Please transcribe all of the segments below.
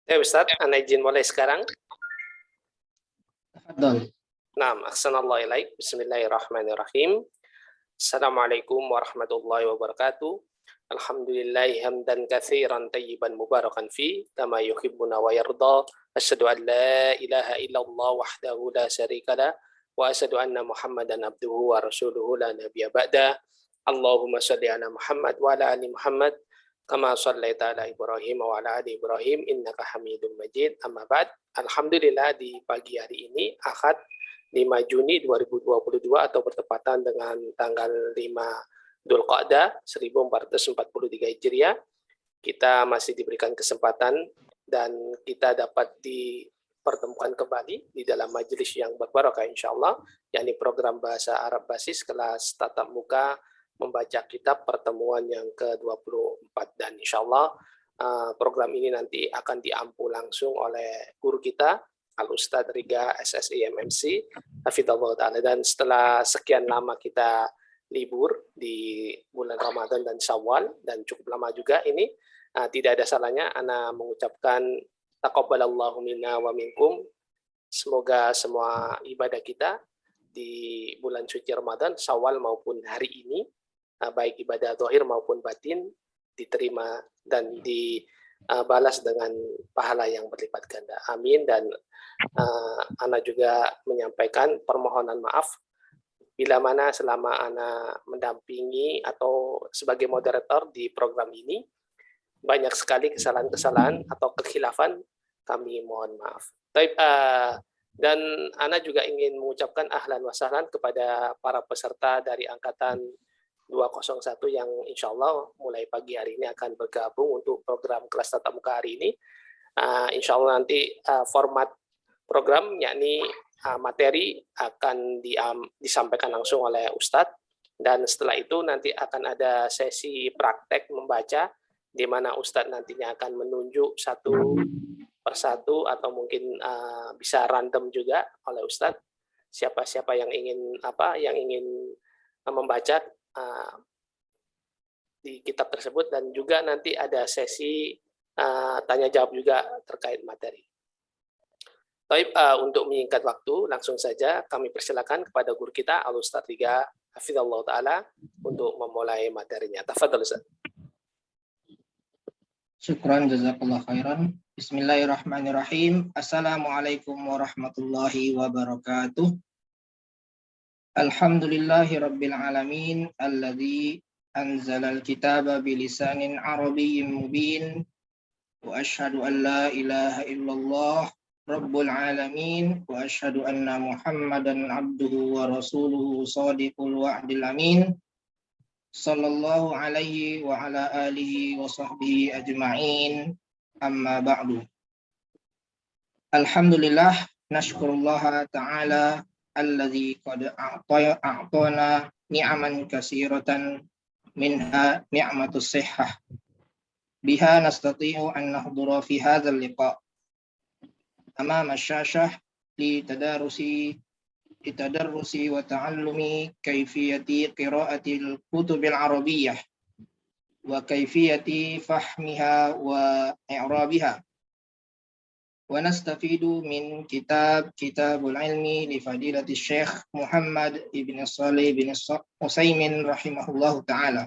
Ya Ustaz, ana izin mulai sekarang. Tafadhol. Naam, ahsanallahu ilaik. Bismillahirrahmanirrahim. Assalamualaikum warahmatullahi wabarakatuh. Alhamdulillahi hamdan katsiran tayyiban mubarakan fi kama yuhibbuna wa yarda. Asyhadu an la ilaha illallah wahdahu la syarika lah wa asyhadu anna Muhammadan abduhu wa rasuluhu la nabiyya ba'da. Allahumma shalli ala Muhammad wa ala ali Muhammad kama shallaita ala Ibrahim wa ala ali Ibrahim innaka Hamidum Majid. Amma ba'd. Alhamdulillah di pagi hari ini Ahad 5 Juni 2022 atau bertepatan dengan tanggal 5 Dzulqa'dah 1443 Hijriah, kita masih diberikan kesempatan dan kita dapat dipertemukan kembali di dalam majelis yang berbarakah insyaallah, yakni program bahasa Arab basis kelas tatap muka membaca kitab pertemuan yang ke-24, dan insyaallah program ini nanti akan diampu langsung oleh guru kita Al-Ustadz Riga SSI MMC Hafidhullah Ta'ala. Dan setelah sekian lama kita libur di bulan Ramadan dan Syawal, dan cukup lama juga ini, tidak ada salahnya ana mengucapkan taqabbalallahu minna wa minkum. Semoga semua ibadah kita di bulan suci Ramadan, Syawal maupun hari ini, baik ibadah zahir maupun batin, diterima dan dibalas dengan pahala yang berlipat ganda. Amin. Dan ana juga menyampaikan permohonan maaf bila mana selama ana mendampingi atau sebagai moderator di program ini banyak sekali kesalahan-kesalahan atau kekhilafan, kami mohon maaf. Dan ana juga ingin mengucapkan ahlan wa sahlan kepada para peserta dari angkatan 201 yang insya Allah mulai pagi hari ini akan bergabung untuk program kelas tatap muka hari ini. Insya Allah nanti format program yakni materi akan disampaikan langsung oleh Ustadz, dan setelah itu nanti akan ada sesi praktek membaca di mana Ustadz nantinya akan menunjuk satu persatu atau mungkin bisa random juga oleh Ustadz siapa-siapa yang ingin membaca di kitab tersebut, dan juga nanti ada sesi tanya jawab juga terkait materi. Baik, untuk menyingkat waktu, langsung saja kami persilakan kepada guru kita Al-Ustadz Riga Hafidhullah Ta'ala untuk memulai materinya. Tafadhal Ustaz. Syukran, jazakallah khairan. Bismillahirrahmanirrahim. Assalamualaikum warahmatullahi wabarakatuh. Alhamdulillahi rabbil alamin alladzi anzalal kitaba bilisanin arabiyyin mubin wa asyhadu an la ilaha illallah rabbul alamin wa asyhadu anna Muhammadan abduhu wa rasuluhu shadiqul wa'dil amin sallallahu alaihi wa ala alihi wa sahbihi ajma'in, amma ba'du. Alhamdulillah, nashkurullah ta'ala alladzi qad a'tana ni'aman katsiratan minha ni'matus sihhah biha nastati'u an nahdura fi hadzal liqa' amama asyashah li tadarrusi wa ta'allumi kaifiyati qira'atil kutubil arabiyyah wa kaifiyati fahmiha wa i'rabiha. Wa nastafidu min kitabul ilmi li fadilati Syekh Muhammad ibn Shalih bin Utsaimin rahimahullahu ta'ala.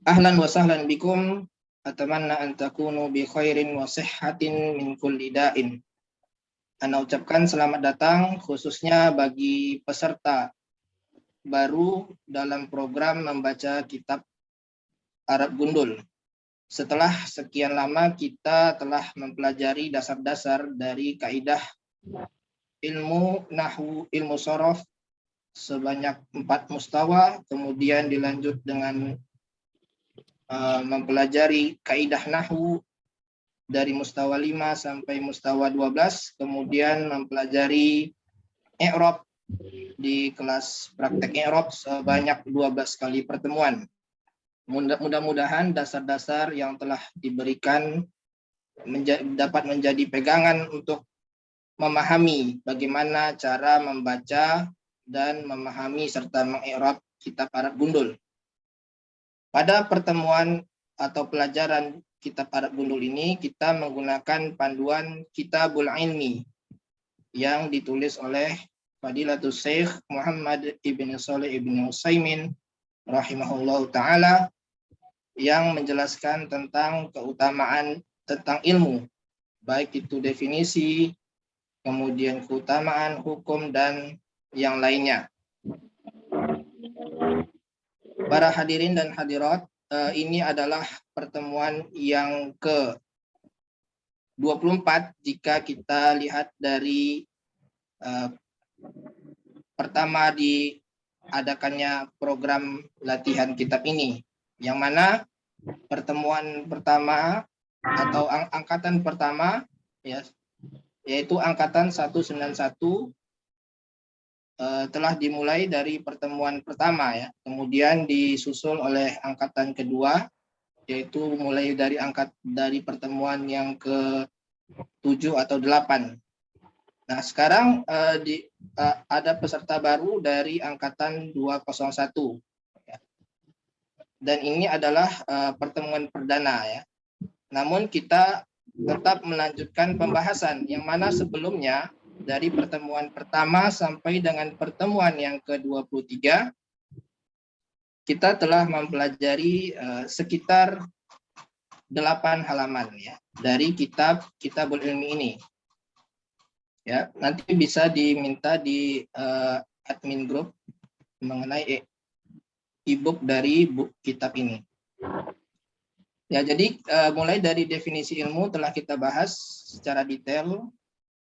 Ahlan wa sahlan bikum, atamanna an takunu bi khairin wa sihhatin min kulli da'in. Ana ucapkan selamat datang khususnya bagi peserta baru dalam program membaca kitab Arab Gundul. Setelah sekian lama kita telah mempelajari dasar-dasar dari kaidah ilmu nahwu, ilmu shorof sebanyak 4 mustawa, kemudian dilanjut dengan mempelajari kaidah nahwu dari mustawa 5 sampai mustawa 12, kemudian mempelajari i'rab di kelas praktek i'rab sebanyak 12 kali pertemuan. Mudah-mudahan dasar-dasar yang telah diberikan dapat menjadi pegangan untuk memahami bagaimana cara membaca dan memahami serta mengi'rab kitab Arab Gundul. Pada pertemuan atau pelajaran kitab Arab Gundul ini kita menggunakan panduan Kitabul Ilmi yang ditulis oleh Fadilatul Syekh Muhammad Ibn Shalih Ibn Utsaimin rahimahullah ta'ala, yang menjelaskan tentang keutamaan tentang ilmu, baik itu definisi, kemudian keutamaan, hukum, dan yang lainnya. Para hadirin dan hadirat, ini adalah pertemuan yang ke-24 jika kita lihat dari pertama diadakannya program latihan kitab ini, yang mana pertemuan pertama atau angkatan pertama ya, yaitu angkatan 191 telah dimulai dari pertemuan pertama ya, kemudian disusul oleh angkatan kedua, yaitu mulai dari pertemuan yang ke-7 atau 8. Nah, sekarang ada peserta baru dari angkatan 201 ya. Dan ini adalah pertemuan perdana ya. Namun kita tetap melanjutkan pembahasan yang mana sebelumnya dari pertemuan pertama sampai dengan pertemuan yang ke-23 kita telah mempelajari sekitar 8 halaman ya dari Kitabul Ilmi ini. Ya, nanti bisa diminta di admin group mengenai e-book dari kitab ini. Ya, jadi mulai dari definisi ilmu telah kita bahas secara detail,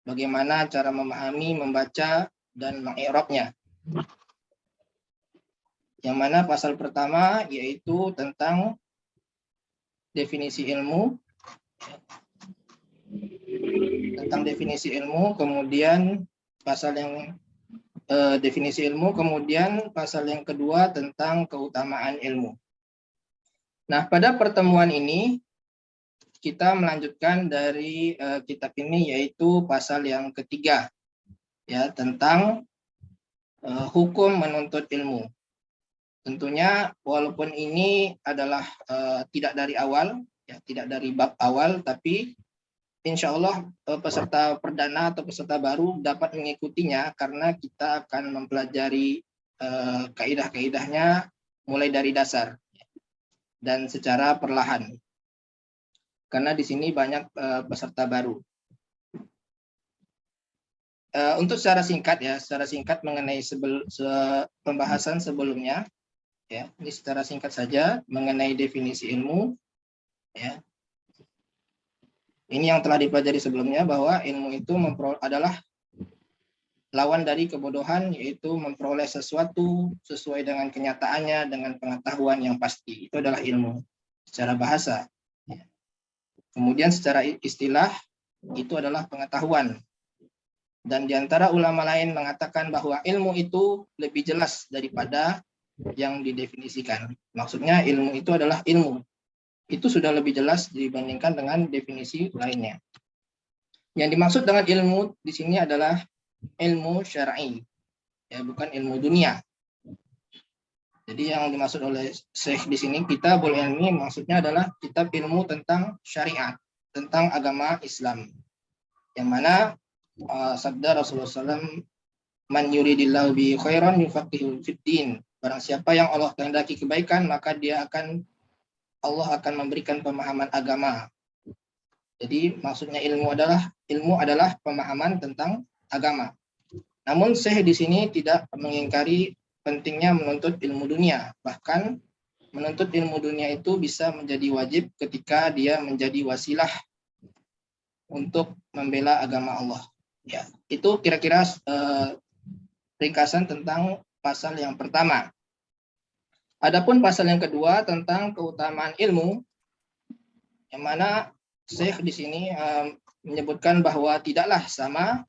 bagaimana cara memahami, membaca, dan mengi'rabnya. Yang mana pasal pertama yaitu tentang definisi ilmu. Tentang definisi ilmu, kemudian pasal yang definisi ilmu, kemudian pasal yang kedua tentang keutamaan ilmu. Nah, pada pertemuan ini kita melanjutkan dari kitab ini, yaitu pasal yang ketiga ya, tentang hukum menuntut ilmu. Tentunya walaupun ini adalah tidak dari awal ya, tidak dari bab awal, tapi insya Allah peserta perdana atau peserta baru dapat mengikutinya karena kita akan mempelajari kaidah-kaidahnya mulai dari dasar dan secara perlahan. Karena di sini banyak peserta baru. Untuk secara singkat mengenai pembahasan sebelumnya, ya, ini secara singkat saja mengenai definisi ilmu, ya. Ini yang telah dipelajari sebelumnya, bahwa ilmu itu adalah lawan dari kebodohan, yaitu memperoleh sesuatu sesuai dengan kenyataannya, dengan pengetahuan yang pasti. Itu adalah ilmu secara bahasa. Kemudian secara istilah, itu adalah pengetahuan. Dan di antara ulama lain mengatakan bahwa ilmu itu lebih jelas daripada yang didefinisikan. Maksudnya ilmu itu adalah ilmu. Itu sudah lebih jelas dibandingkan dengan definisi lainnya. Yang dimaksud dengan ilmu di sini adalah ilmu syar'i, ya, bukan ilmu dunia. Jadi yang dimaksud oleh Syekh di sini Kitabul Ilmi maksudnya adalah kitab ilmu tentang syariat, tentang agama Islam. Yang mana sabda Rasulullah SAW, man yuridillahu bi khairan yufaqihu fiddin. Barang siapa yang Allah kehendaki kebaikan, maka Allah akan memberikan pemahaman agama. Jadi maksudnya ilmu adalah pemahaman tentang agama. Namun Syekh di sini tidak mengingkari pentingnya menuntut ilmu dunia. Bahkan menuntut ilmu dunia itu bisa menjadi wajib ketika dia menjadi wasilah untuk membela agama Allah. Ya, itu kira-kira ringkasan tentang pasal yang pertama. Adapun pasal yang kedua tentang keutamaan ilmu, yang mana Syekh di sini menyebutkan bahwa tidaklah sama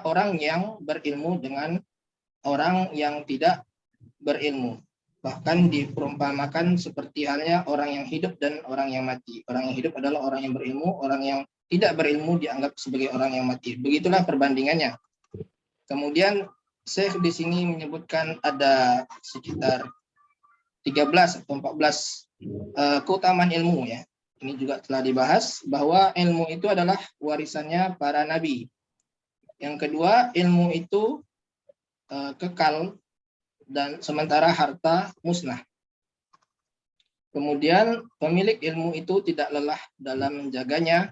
orang yang berilmu dengan orang yang tidak berilmu. Bahkan diperumpamakan seperti halnya orang yang hidup dan orang yang mati. Orang yang hidup adalah orang yang berilmu, orang yang tidak berilmu dianggap sebagai orang yang mati. Begitulah perbandingannya. Kemudian Syekh di sini menyebutkan ada sekitar 13 atau 14 keutamaan ilmu ya. Ini juga telah dibahas bahwa ilmu itu adalah warisannya para nabi. Yang kedua, ilmu itu kekal dan sementara harta musnah. Kemudian pemilik ilmu itu tidak lelah dalam menjaganya.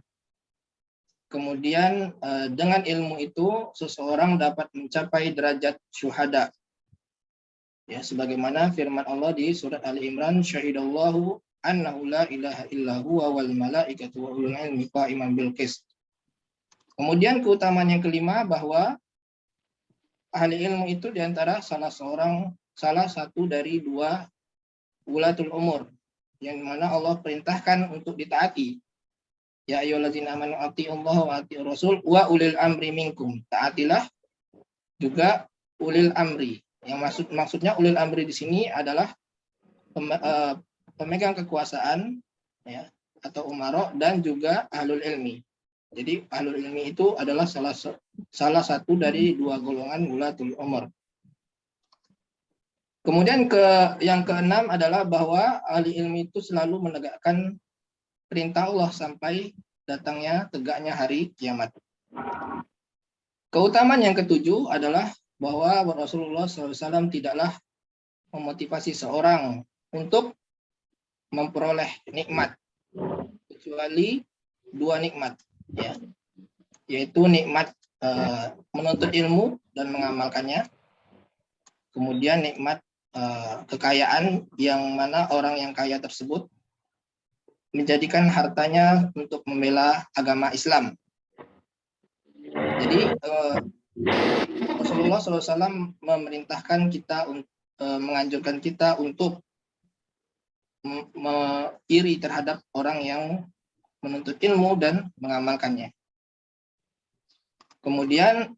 Kemudian dengan ilmu itu seseorang dapat mencapai derajat syuhada. Ya, sebagaimana firman Allah di surat Ali Imran, syahidallahu annahu la ilaha illa huwa wal malaikatu wa ulul ilmi qa'iman bil qist. Kemudian keutamaan yang kelima bahwa ahli ilmu itu diantara salah satu dari dua ulatul umur yang mana Allah perintahkan untuk ditaati. Ya ayyuhallazina amanu atiiullaha wa atiiur rasul wa ulil amri minkum. Taatilah juga ulil amri. Yang maksudnya ulil amri di sini adalah pemegang kekuasaan ya atau umara dan juga ahlul ilmi. Jadi ahlul ilmi itu adalah salah satu dari dua golongan ulatul umur. Kemudian yang keenam adalah bahwa ahli ilmi itu selalu menegakkan perintah Allah sampai datangnya tegaknya hari kiamat. Keutamaan yang ketujuh adalah bahwa Rasulullah SAW tidaklah memotivasi seorang untuk memperoleh nikmat kecuali dua nikmat, ya, yaitu nikmat menuntut ilmu dan mengamalkannya, kemudian nikmat kekayaan yang mana orang yang kaya tersebut menjadikan hartanya untuk membela agama Islam. Jadi Rasulullah SAW memerintahkan kita, menganjurkan kita untuk iri terhadap orang yang menuntut ilmu dan mengamalkannya. Kemudian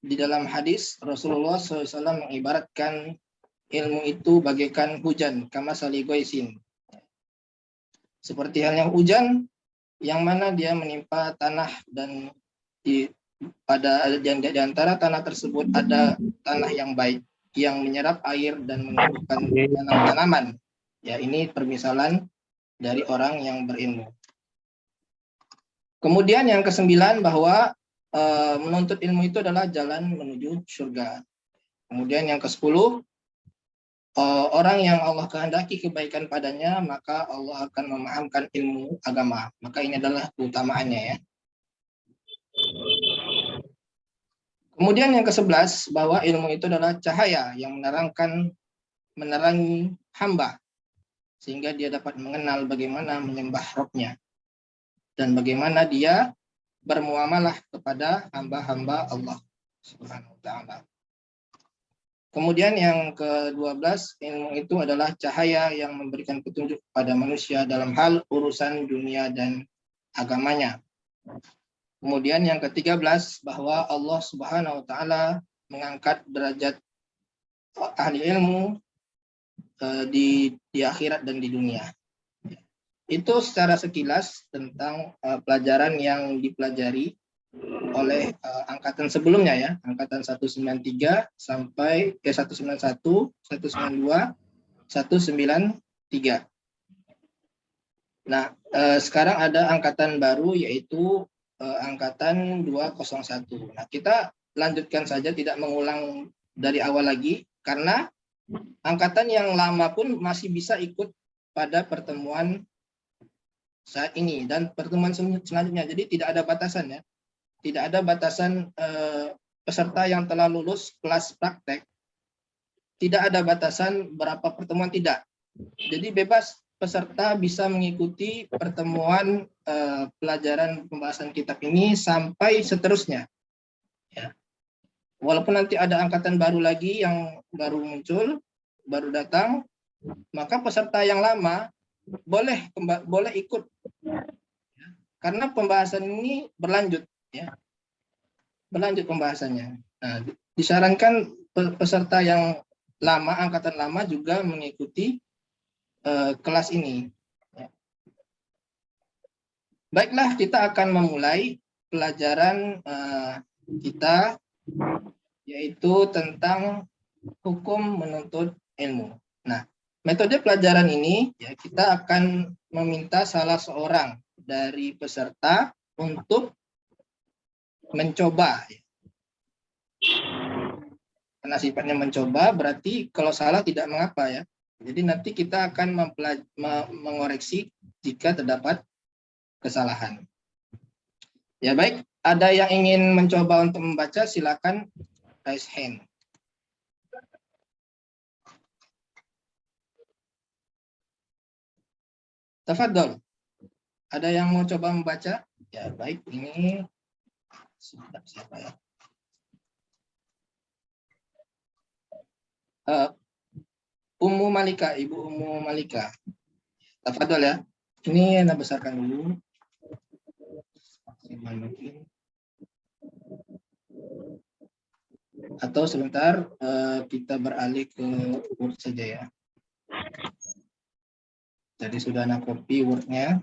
di dalam hadis Rasulullah SAW mengibaratkan ilmu itu bagaikan hujan, kama saligoisin. Seperti halnya hujan yang mana dia menimpa tanah dan di antara tanah tersebut ada tanah yang baik yang menyerap air dan menumbuhkan tanaman. Ya, ini permisalan dari orang yang berilmu. Kemudian yang kesembilan bahwa menuntut ilmu itu adalah jalan menuju surga. Kemudian yang ke-10, orang yang Allah kehendaki kebaikan padanya, maka Allah akan memahamkan ilmu agama. Maka ini adalah keutamaannya ya. Kemudian yang ke-11, bahwa ilmu itu adalah cahaya yang menerangi hamba, sehingga dia dapat mengenal bagaimana menyembah Rabb-nya, dan bagaimana dia bermuamalah kepada hamba-hamba Allah Subhanahu wa ta'ala. Kemudian yang ke-12, ilmu itu adalah cahaya yang memberikan petunjuk pada manusia dalam hal urusan dunia dan agamanya. Kemudian yang ke-13, bahwa Allah Subhanahu wa ta'ala mengangkat derajat ahli ilmu di akhirat dan di dunia. Itu secara sekilas tentang pelajaran yang dipelajari oleh angkatan sebelumnya ya, angkatan 193 sampai 191, 192, 193. Nah, sekarang ada angkatan baru yaitu angkatan 201. Nah, kita lanjutkan saja, tidak mengulang dari awal lagi, karena angkatan yang lama pun masih bisa ikut pada pertemuan saat ini dan pertemuan selanjutnya. Jadi tidak ada batasan ya. Tidak ada batasan peserta yang telah lulus kelas praktek. Tidak ada batasan berapa pertemuan, tidak. Jadi bebas peserta bisa mengikuti pertemuan pelajaran pembahasan kitab ini sampai seterusnya. Ya. Walaupun nanti ada angkatan baru lagi yang baru muncul, baru datang, maka peserta yang lama boleh ikut. Karena pembahasan ini berlanjut. Ya, berlanjut pembahasannya. Nah, disarankan peserta yang lama, angkatan lama juga mengikuti kelas ini. Ya. Baiklah, kita akan memulai pelajaran kita, yaitu tentang hukum menuntut ilmu. Nah, Metode pelajaran ini ya kita akan meminta salah seorang dari peserta untuk mencoba. Karena sifatnya mencoba berarti kalau salah tidak mengapa ya. Jadi nanti kita akan mengoreksi jika terdapat kesalahan. Ya baik, ada yang ingin mencoba untuk membaca silakan raise hand. Tafadhol. Ada yang mau coba membaca? Ya, baik. Ini siapa ya? Ummu Malika, Ibu Ummu Malika. Tafadhol ya. Ini Anda besarkan dulu. Atau sebentar kita beralih ke Word saja ya. Jadi sudah Anda copy Word-nya.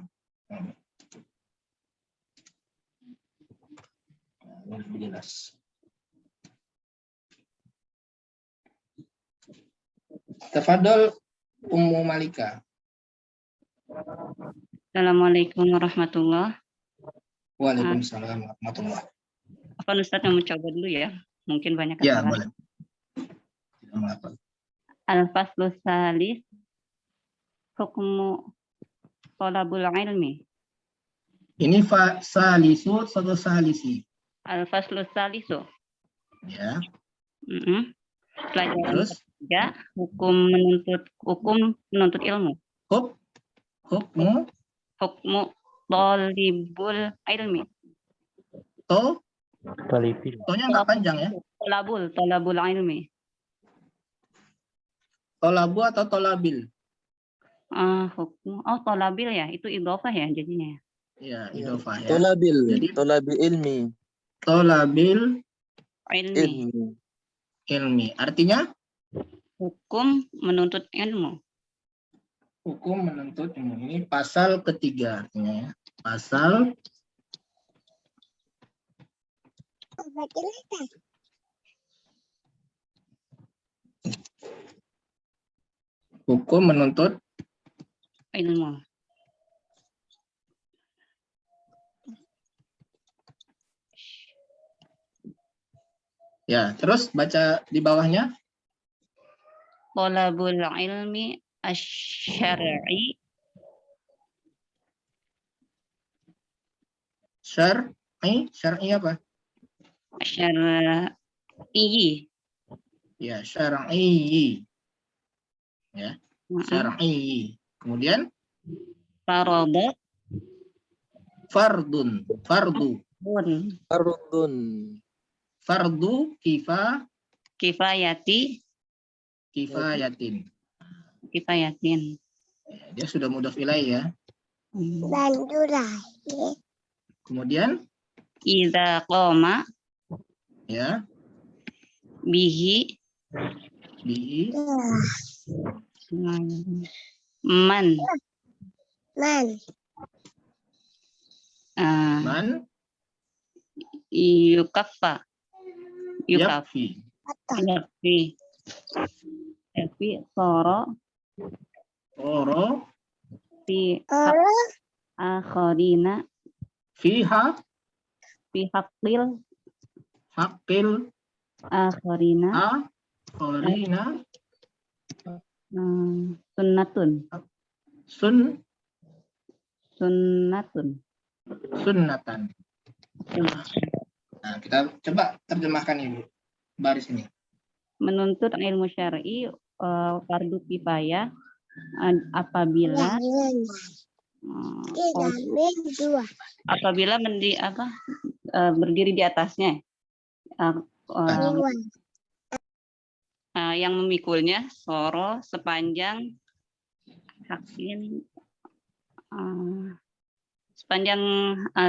Lebih jelas. Tafadhol Ummu Malika. Assalamualaikum warahmatullahi. Waalaikumsalam warahmatullahi. Apa Ustaz yang mencoba dulu ya? Mungkin banyak Ya, kesalahan. boleh. Al-faslu salis hukmu thalabul ilmi. Ini salisu atau salisi? Al-faslu salisu. Ya. Pelajaran Terus? ketiga, hukum menuntut ilmu. Hukmu Thalibul ilmi. Tonya nggak panjang ya? Thalabul ilmi. Tolabu atau tolabil? Thalabil ya, itu idhofah ya jadinya. Ya, idhofah ya. Tolabil ilmi. Tolabil Ilmi. Artinya? Hukum menuntut ilmu. Hukum menuntut ilmu. Ini pasal ketiga artinya ya. Pasal hukum menuntut Ilmu. ya. Terus baca di bawahnya. Thalabul ilmi asy-syar'i. Syar'i apa? Syar'i. Ya, syar'i. Ya, syar'i. Kemudian Faradu. Fardu kifayatin. Dia sudah mudhaf ilaih ya. Kemudian Idza qoma ya bihi man yukaffa yakfi soro fi akharina fi haqqil akharina sunnatan. Nah, kita coba terjemahkan ini baris ini. Menuntut ilmu syar'i fardu kifayah apabila berdiri di atasnya yang memikulnya soro sepanjang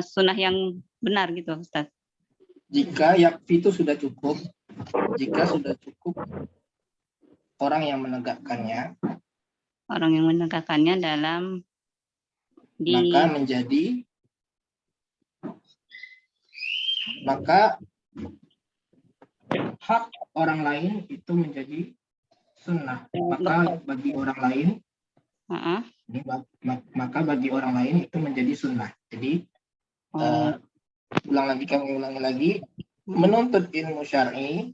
sunnah yang benar gitu Ustaz. Jika yakfi itu sudah cukup, orang yang menegakkannya dalam maka hak orang lain itu menjadi sunnah. Maka bagi orang lain, maka bagi orang lain itu menjadi sunnah. Jadi kami ulangi lagi, menuntut ilmu syar'i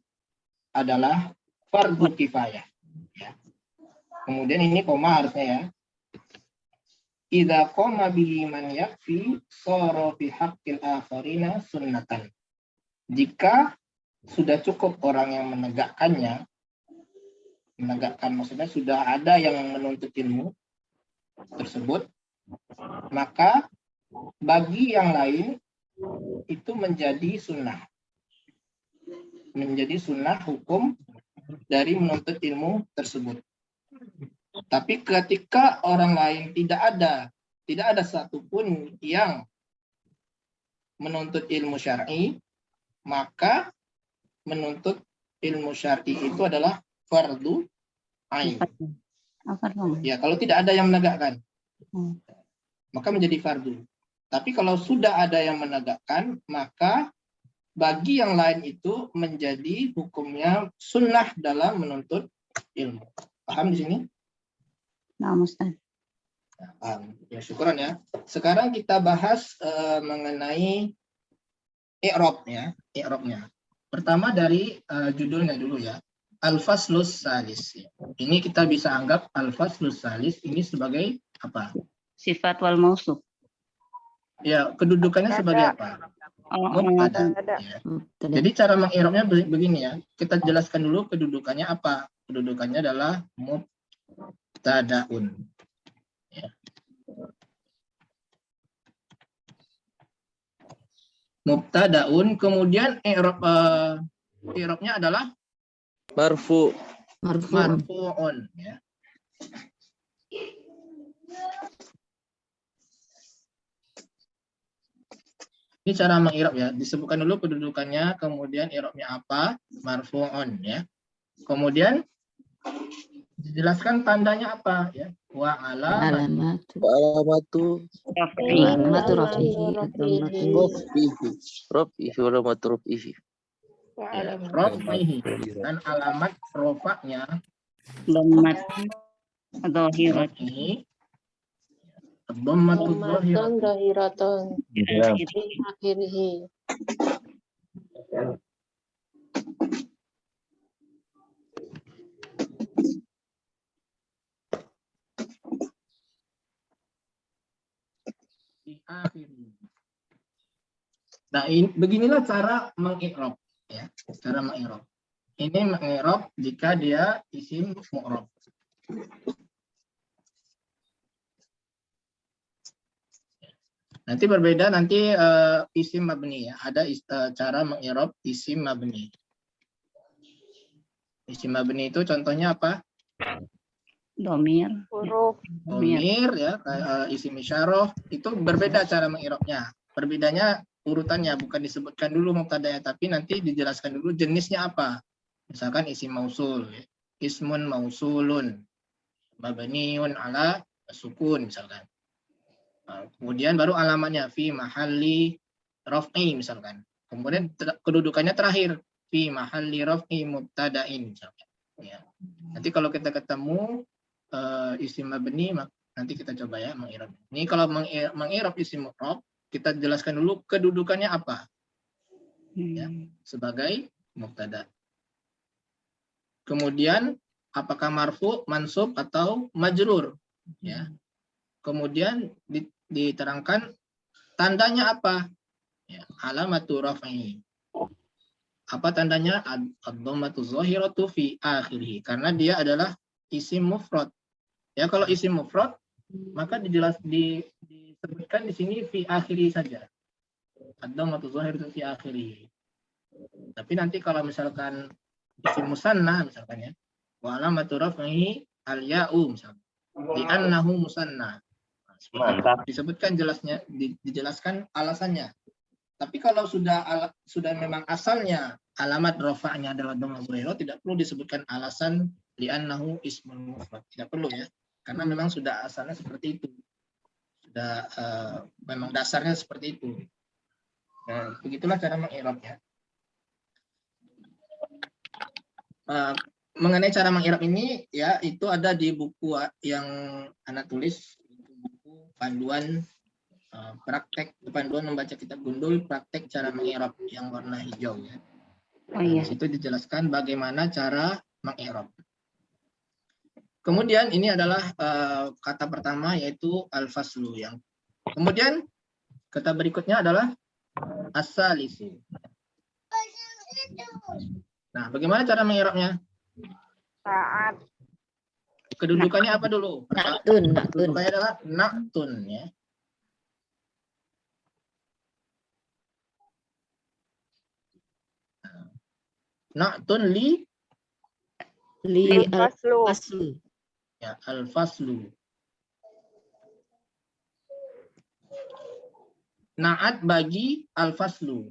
adalah fardu kifayah. Ya. Kemudian ini koma harusnya ya. Idza qama bihi man yakfi sara fi haqqil akharina sunnatan. Jika sudah cukup orang yang menegakkan maksudnya sudah ada yang menuntut ilmu tersebut, maka bagi yang lain itu menjadi sunnah hukum dari menuntut ilmu tersebut. Tapi ketika orang lain tidak ada satupun yang menuntut ilmu syar'i, maka menuntut ilmu syar'i itu adalah fardu ain. Ya, kalau tidak ada yang menegakkan, maka menjadi fardu. Tapi kalau sudah ada yang menegakkan, maka bagi yang lain itu menjadi hukumnya sunnah dalam menuntut ilmu. Paham di sini? Nah, Ustaz. Ya, syukuran ya. Sekarang kita bahas mengenai i'rabnya. Pertama dari judulnya dulu ya. Al-faslus salis. Ini kita bisa anggap al-faslus salis ini sebagai apa? Sifat wal mausuf. Ya, kedudukannya sebagai apa? Mubtada. Ya. Jadi cara meng'irabnya begini ya. Kita jelaskan dulu kedudukannya apa. Kedudukannya adalah mubtadaun. Ya. Mubtadaun, kemudian i'rabnya adalah marfu'un ya. Ini cara meng'irab ya. Disebutkan dulu kedudukannya, kemudian i'rabnya apa? Marfu'un ya. Kemudian dijelaskan tandanya apa ya? Wa alamatu rafihi dan alamat rofaknya Dhammat dhahirati ini dhammatu dhahiratun akhirih. di akhir. Nah, beginilah cara meng'irab ya, cara meng'irab. Ini meng'irab jika dia isim mu'rab. Nanti berbeda isim mabni ya. Ada cara meng'irab isim mabni. Isim mabni itu contohnya apa? Domir. Domir ya, isim isyarah itu berbeda cara meng'irabnya. Perbedaannya urutannya, bukan disebutkan dulu mubtada'nya, tapi nanti dijelaskan dulu jenisnya apa. Misalkan isim mausul, ismun mausulun, mabniun ala sukun misalkan. Kemudian baru alamatnya fi mahalli raf'i misalkan. Kemudian kedudukannya terakhir fi mahalli raf'i mubtada'in misalkan. Ya. Nanti kalau kita ketemu isim mabni, nanti kita coba ya meng'irab. Ini kalau meng'irab isim mu'rab, kita jelaskan dulu kedudukannya apa. Ya, sebagai mubtada. Kemudian apakah marfu, mansub atau majrur ya. Kemudian diterangkan tandanya apa? Ya, alamatu raf'i. Apa tandanya? Ad-dhammatu dhahiratu fi akhirih. Karena dia adalah isim mufrad. Ya, kalau isim mufrad maka disebutkan di sini fi akhirih saja. Ad-dhammatu dhahiratu fi akhirih. Tapi nanti kalau misalkan isim musanna misalkan ya, wa alamatu raf'ihi al-ya'u misalkan. Li'annahu musanna. Disebutkan jelasnya, dijelaskan alasannya. Tapi kalau sudah memang asalnya alamat rafa'nya adalah dhamma dhahirah, tidak perlu disebutkan alasan li'annahu ismun mufrad. Tidak perlu ya. Karena memang sudah asalnya seperti itu. Sudah memang dasarnya seperti itu. Nah, begitulah cara meng'irabnya. mengenai cara mengirab ini ya itu ada di buku yang Anda tulis, buku panduan praktek panduan membaca kitab gundul praktek cara mengirab yang warna hijau ya. Oh iya. Di situ dijelaskan bagaimana cara mengirab. Kemudian ini adalah kata pertama yaitu al-faslu yang. Kemudian kata berikutnya adalah as-salisu. Nah, bagaimana cara mengirabnya? Saat. Kedudukannya apa dulu? Naktun. Kedudukannya adalah naktun ya. Naktun li Al-faslu. ya al-faslu. Naat bagi al-faslu.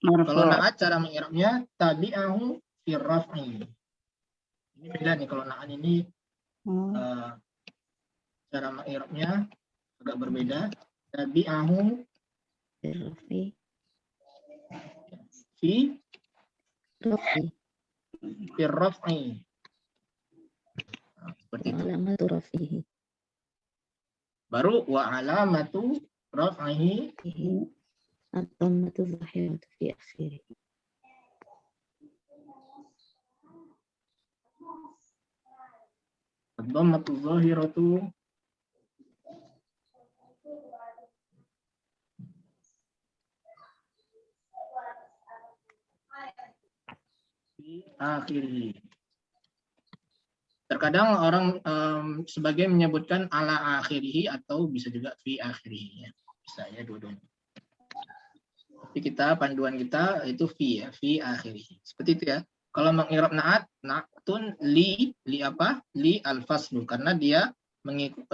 Kalau Marfu'. naat cara mengirabnya tabi'ahu fi raf'i. Ini beda nih kalau naat ini cara mengirabnya agak berbeda. Tabi'ahu fi raf'i. Nah, seperti itu. Alamatu rafihi. Baru wa alamatu raf'ihi Ad-dhammatu zahiratu fi akhirih. ad-dhammatu zahiratu fi akhirih. Terkadang orang sebagai menyebutkan ala akhirih atau bisa juga fi akhirih ya. Bisa ya dua-duanya. Tapi kita panduan kita itu fi ya, fi akhirih. Seperti itu ya. Kalau mengirab naat, naatun li apa? Li al-faslu karena dia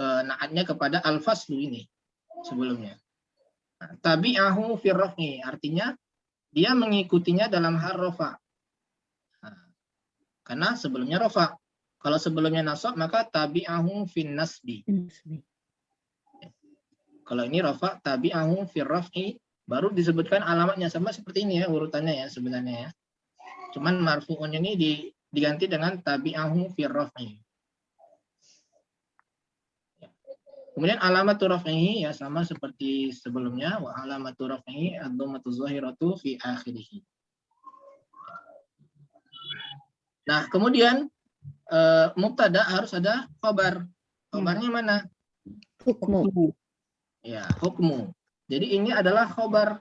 naatnya kepada al-faslu ini sebelumnya. Nah, tabi'ahu fi raf'i artinya dia mengikutinya dalam hal rafa. Nah, karena sebelumnya rafa. Kalau sebelumnya nasab maka tabi'ahu fin nasbi. Kalau ini rafa tabi'ahu fi raf'i baru disebutkan alamatnya sama seperti ini ya urutannya ya sebenarnya ya. Cuman marfu'un ini diganti dengan tabi'ahu fi raf'i. Kemudian alamatu raf'ihi ya sama seperti sebelumnya wa alamatu raf'ihi ad-dhammatu zahiratu fi akhirih. Nah, kemudian mubtada harus ada khabar. Khabarnya mana? Hukmu. Ya, hukmu. Jadi ini adalah khabar.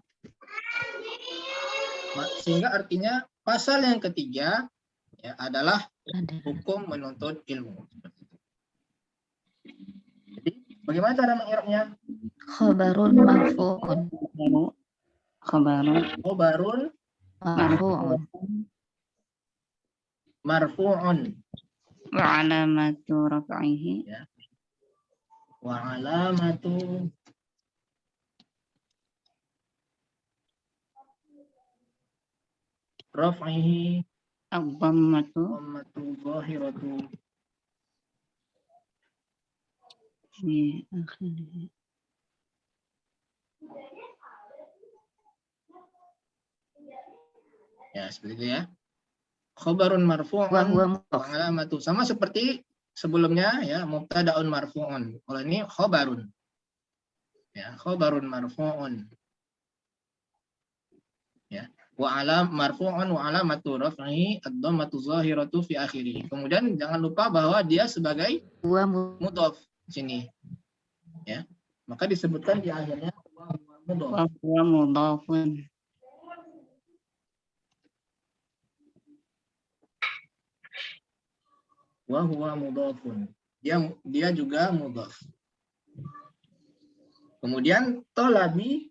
Sehingga artinya pasal yang ketiga ya adalah hukum menuntut ilmu. Jadi bagaimana cara mengirabnya? Khabarun marfu'un. Khabarun Khabarun Marfu'un. marfu'un wa alamatu raf'ihi wa alamatu raf'ihi ad-dhammatu dhammatu zahiratu fi akhirih. ya seperti itu ya. Khabarun marfu'un Wa huwa wa alamatu sama seperti sebelumnya ya mubtada'un marfu'un. Kalau ini khabarun. Ya, khabarun marfu'un. Ya. Wa alam marfu'un wa alamatu raf'ihi ad-dhammatu zahiratu fi akhirih. Kemudian jangan lupa bahwa dia sebagai mudhaf di sini. Ya. Maka disebutkan di akhirnya mudhaf. Wa huwa mudhafun. Wa huwa mudhafun. Dia juga mudhaf. Kemudian talabi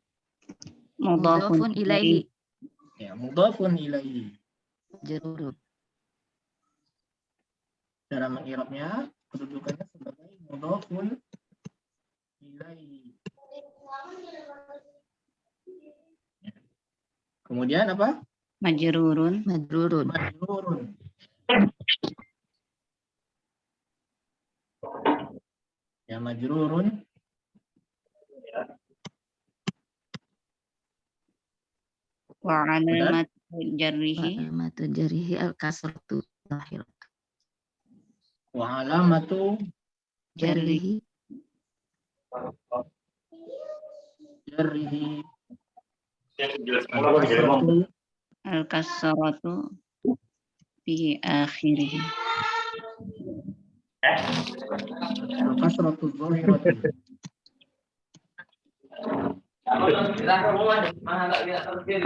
Mudhafun ilaihi. ya mudhafun ilaihi. Jarur. Cara mengirabnya kedudukannya sebagai mudhafun ilaihi. Ya. Kemudian apa? Majrurun. Majrurun. Majrurun. Ya majrurun Wa alamatu jarrihi Alamatu jarihi al-kasratu zahiratu. Wa alamatu Jarrihi. jarrihi Al-kasratu fi akhirih. al-kasratu zahiratu. Fi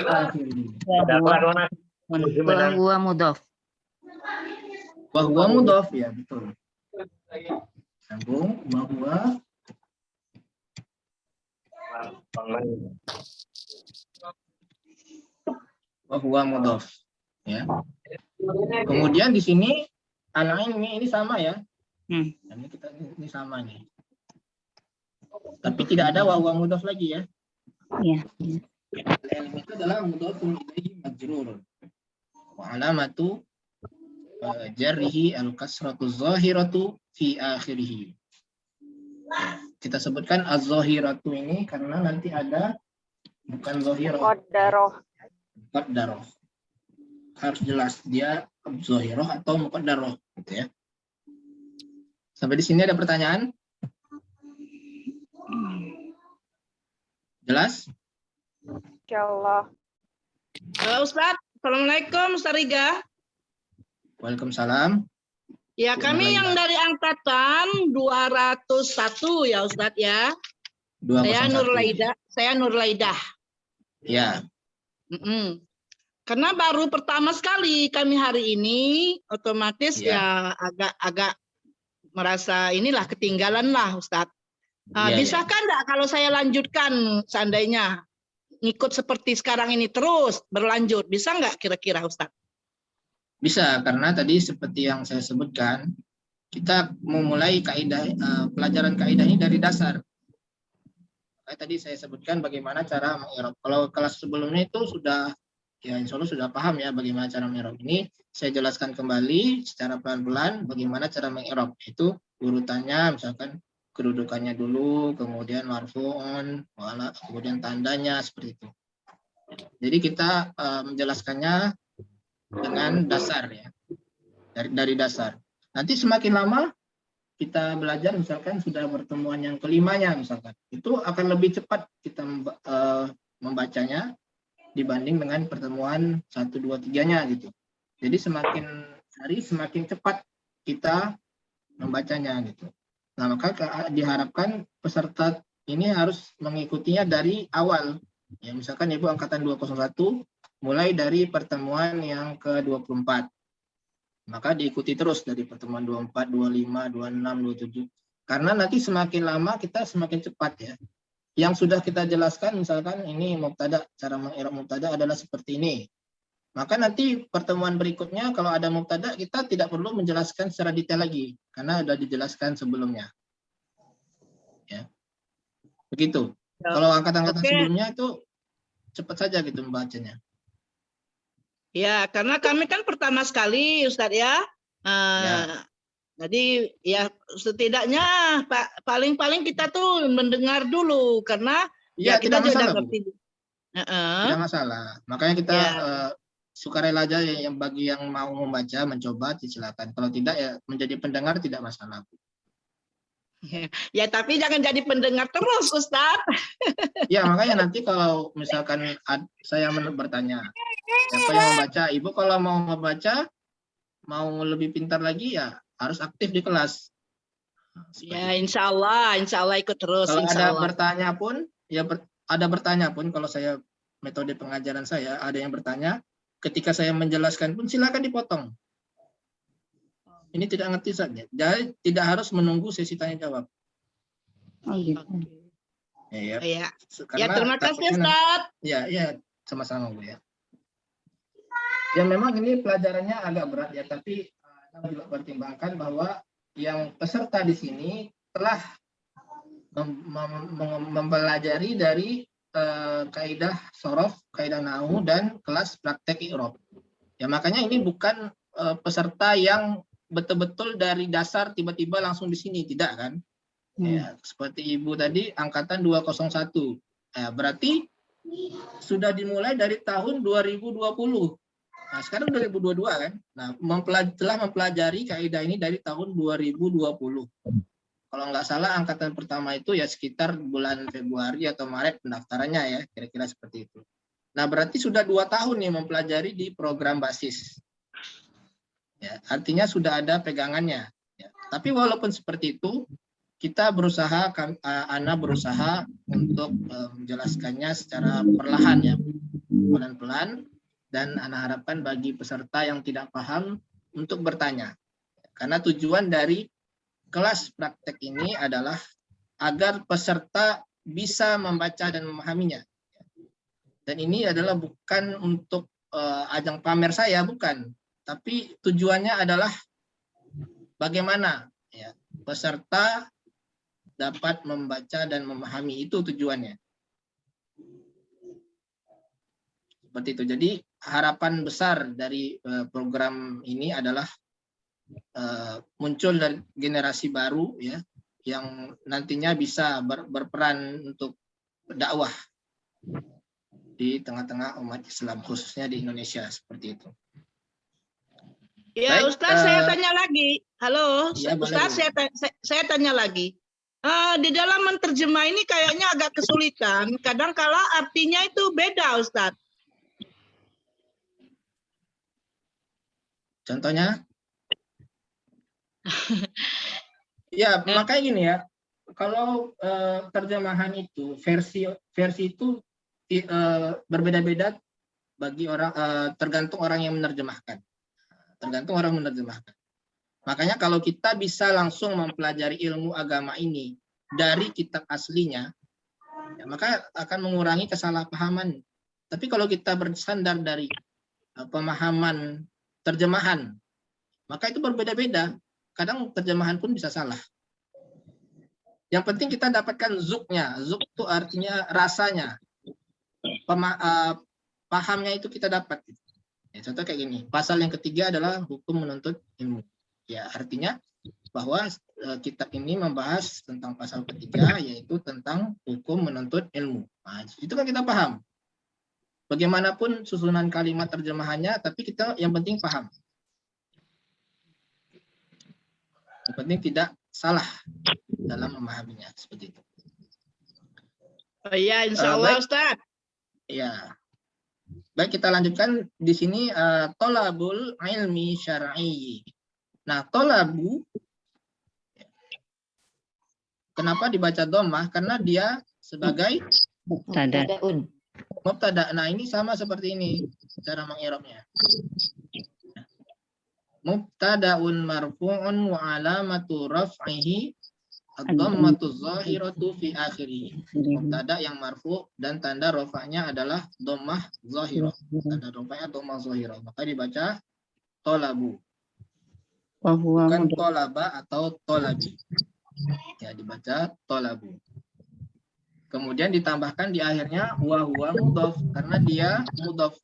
akhirih. Wa huwa mudhaf. Wa huwa mudhaf, ya betul. Sambung, bahwa mudhaf, ya. Kemudian di sini anak ini sama ya. Ini sama nih. Tapi tidak ada wa huwa mudhaf lagi ya. Iya. Al-ilm itu adalah mudhafun ilaihi majrur. Wa alamatu jarrihi al-kasratu zahiratu fi akhirih. Kita sebutkan az-zahiratu ini karena nanti ada bukan zahirah. Muqaddarah. Harus jelas dia zahirah atau muqaddarah gitu ya. Sampai di sini ada pertanyaan? Jelas? Insyaallah. Ustaz, Assalamualaikum Ustaz Riga. Waalaikumsalam. Ya, kami yang dari angkatan 201 ya Ustaz ya. 201. Saya Nurlaidah. Ya. Karena baru pertama sekali kami hari ini, otomatis ya agak merasa inilah ketinggalan lah Ustaz. Bisakah enggak kalau saya lanjutkan seandainya ngikut seperti sekarang ini terus berlanjut, bisa enggak kira-kira Ustaz? Bisa, karena tadi seperti yang saya sebutkan, kita memulai kaidah pelajaran kaidah ini dari dasar. Kayak tadi saya sebutkan bagaimana cara mengi'rab. Kalau kelas sebelumnya itu sudah, ya insya Allah sudah paham ya bagaimana cara mengi'rab. Ini saya jelaskan kembali secara pelan-pelan bagaimana cara mengi'rab. Itu urutannya, misalkan kedudukannya dulu, kemudian marfu'un, kemudian tandanya seperti itu. Jadi kita menjelaskannya dengan dasar ya, dari dasar. Nanti semakin lama kita belajar, misalkan sudah pertemuan yang kelimanya misalkan, itu akan lebih cepat kita membacanya dibanding dengan pertemuan 1, 2, 3-nya gitu. Jadi semakin hari semakin cepat kita membacanya gitu. Nah, maka diharapkan peserta ini harus mengikutinya dari awal. Ya, misalkan Ibu angkatan 201 mulai dari pertemuan yang ke-24. Maka diikuti terus dari pertemuan 24, 25, 26, 27. Karena nanti semakin lama kita semakin cepat ya. Yang sudah kita jelaskan misalkan ini mubtada, cara mengi'rab mubtada adalah seperti ini. Maka nanti pertemuan berikutnya kalau ada mubtada kita tidak perlu menjelaskan secara detail lagi karena sudah dijelaskan sebelumnya. Ya. Begitu. Kalau angkatan-angkatan sebelumnya itu cepat saja gitu membacanya. Ya, karena kami kan pertama sekali Ustadz ya. Jadi ya setidaknya paling-paling kita tuh mendengar dulu karena ya kita sudah ngerti. Tidak masalah. Makanya kita sukarela aja yang bagi yang mau membaca mencoba silakan. Kalau tidak ya menjadi pendengar tidak masalah. Ya tapi jangan jadi pendengar terus Ustadz. Ya makanya nanti kalau misalkan saya bertanya siapa yang membaca, Ibu kalau mau membaca mau lebih pintar lagi ya harus aktif di kelas. Ya insya Allah ikut terus. Kalau ada bertanya pun ya ada bertanya pun kalau saya metode pengajaran saya ada yang bertanya ketika saya menjelaskan pun silakan dipotong. Ini tidak ngerti saja. Jadi tidak harus menunggu sesi tanya jawab. Oh gitu. Ya. Ya terima kasih Ustaz. Ya sama-sama Bu ya. Ya memang ini pelajarannya agak berat ya, tapi kita juga pertimbangkan bahwa yang peserta di sini telah mempelajari dari kaidah shorof, kaidah nahwu dan kelas praktek i'rab. Ya makanya ini bukan peserta yang betul-betul dari dasar tiba-tiba langsung di sini, tidak kan? Ya, seperti Ibu tadi angkatan 201. Ya, berarti sudah dimulai dari tahun 2020. Nah, sekarang 2022 kan. Nah, telah mempelajari kaidah ini dari tahun 2020. Kalau nggak salah angkatan pertama itu ya sekitar bulan Februari atau Maret pendaftarannya ya, kira-kira seperti itu. Nah, berarti sudah 2 tahun nih mempelajari di program basis. Ya, artinya sudah ada pegangannya. Ya. Tapi walaupun seperti itu, kita berusaha, Ana berusaha untuk menjelaskannya secara perlahan ya, pelan-pelan, dan Ana harapkan bagi peserta yang tidak paham untuk bertanya. Karena tujuan dari kelas praktek ini adalah agar peserta bisa membaca dan memahaminya. Dan ini adalah bukan untuk ajang pamer saya, bukan. Tapi tujuannya adalah bagaimana ya, peserta dapat membaca dan memahami, itu tujuannya. Seperti itu. Jadi harapan besar dari program ini adalah muncul dari generasi baru ya, yang nantinya bisa berperan untuk dakwah di tengah-tengah umat Islam, khususnya di Indonesia, seperti itu. Ya, Baik, Ustaz, saya tanya lagi. Halo, ya, Ustaz, boleh. saya tanya lagi. Di dalam menerjemah ini kayaknya agak kesulitan. Kadang kala artinya itu beda, Ustaz. Contohnya? Ya, makanya gini ya. Kalau terjemahan itu, versi itu berbeda-beda bagi orang, tergantung orang yang menerjemahkan. Makanya kalau kita bisa langsung mempelajari ilmu agama ini dari kitab aslinya, ya, maka akan mengurangi kesalahpahaman. Tapi kalau kita bersandar dari pemahaman terjemahan, maka itu berbeda-beda. Kadang terjemahan pun bisa salah. Yang penting kita dapatkan zuknya. Zuk itu artinya rasanya. Pahamnya itu kita dapat. Ya, contoh kayak gini. Pasal yang ketiga adalah hukum menuntut ilmu. Ya, artinya bahwa kitab ini membahas tentang pasal ketiga, yaitu tentang hukum menuntut ilmu. Nah, itu kan kita paham. Bagaimanapun susunan kalimat terjemahannya, tapi kita yang penting paham. Yang penting tidak salah dalam memahaminya, seperti itu. Oh iya, insya Allah, Ustaz. Ya. Baik, kita lanjutkan di sini tolabul ilmi syar'i. Nah, tolabu kenapa dibaca dhammah? Karena dia sebagai mubtada. Nah, ini sama seperti ini cara mengi'rabnya. Mubtada'un marfu'un wa alamatu raf'ihi ad-dhammatu zahiratu fi akhirih. Mubtada yang marfu dan tanda rafa'nya adalah dhammah zahirah. Tanda rafa'nya dhammah zahirah. Maka dibaca tolabu. Bukan tolaba atau tolabi. Ya, dibaca tolabu. Kemudian ditambahkan di akhirnya wa huwa mudhaf karena dia mudhaf.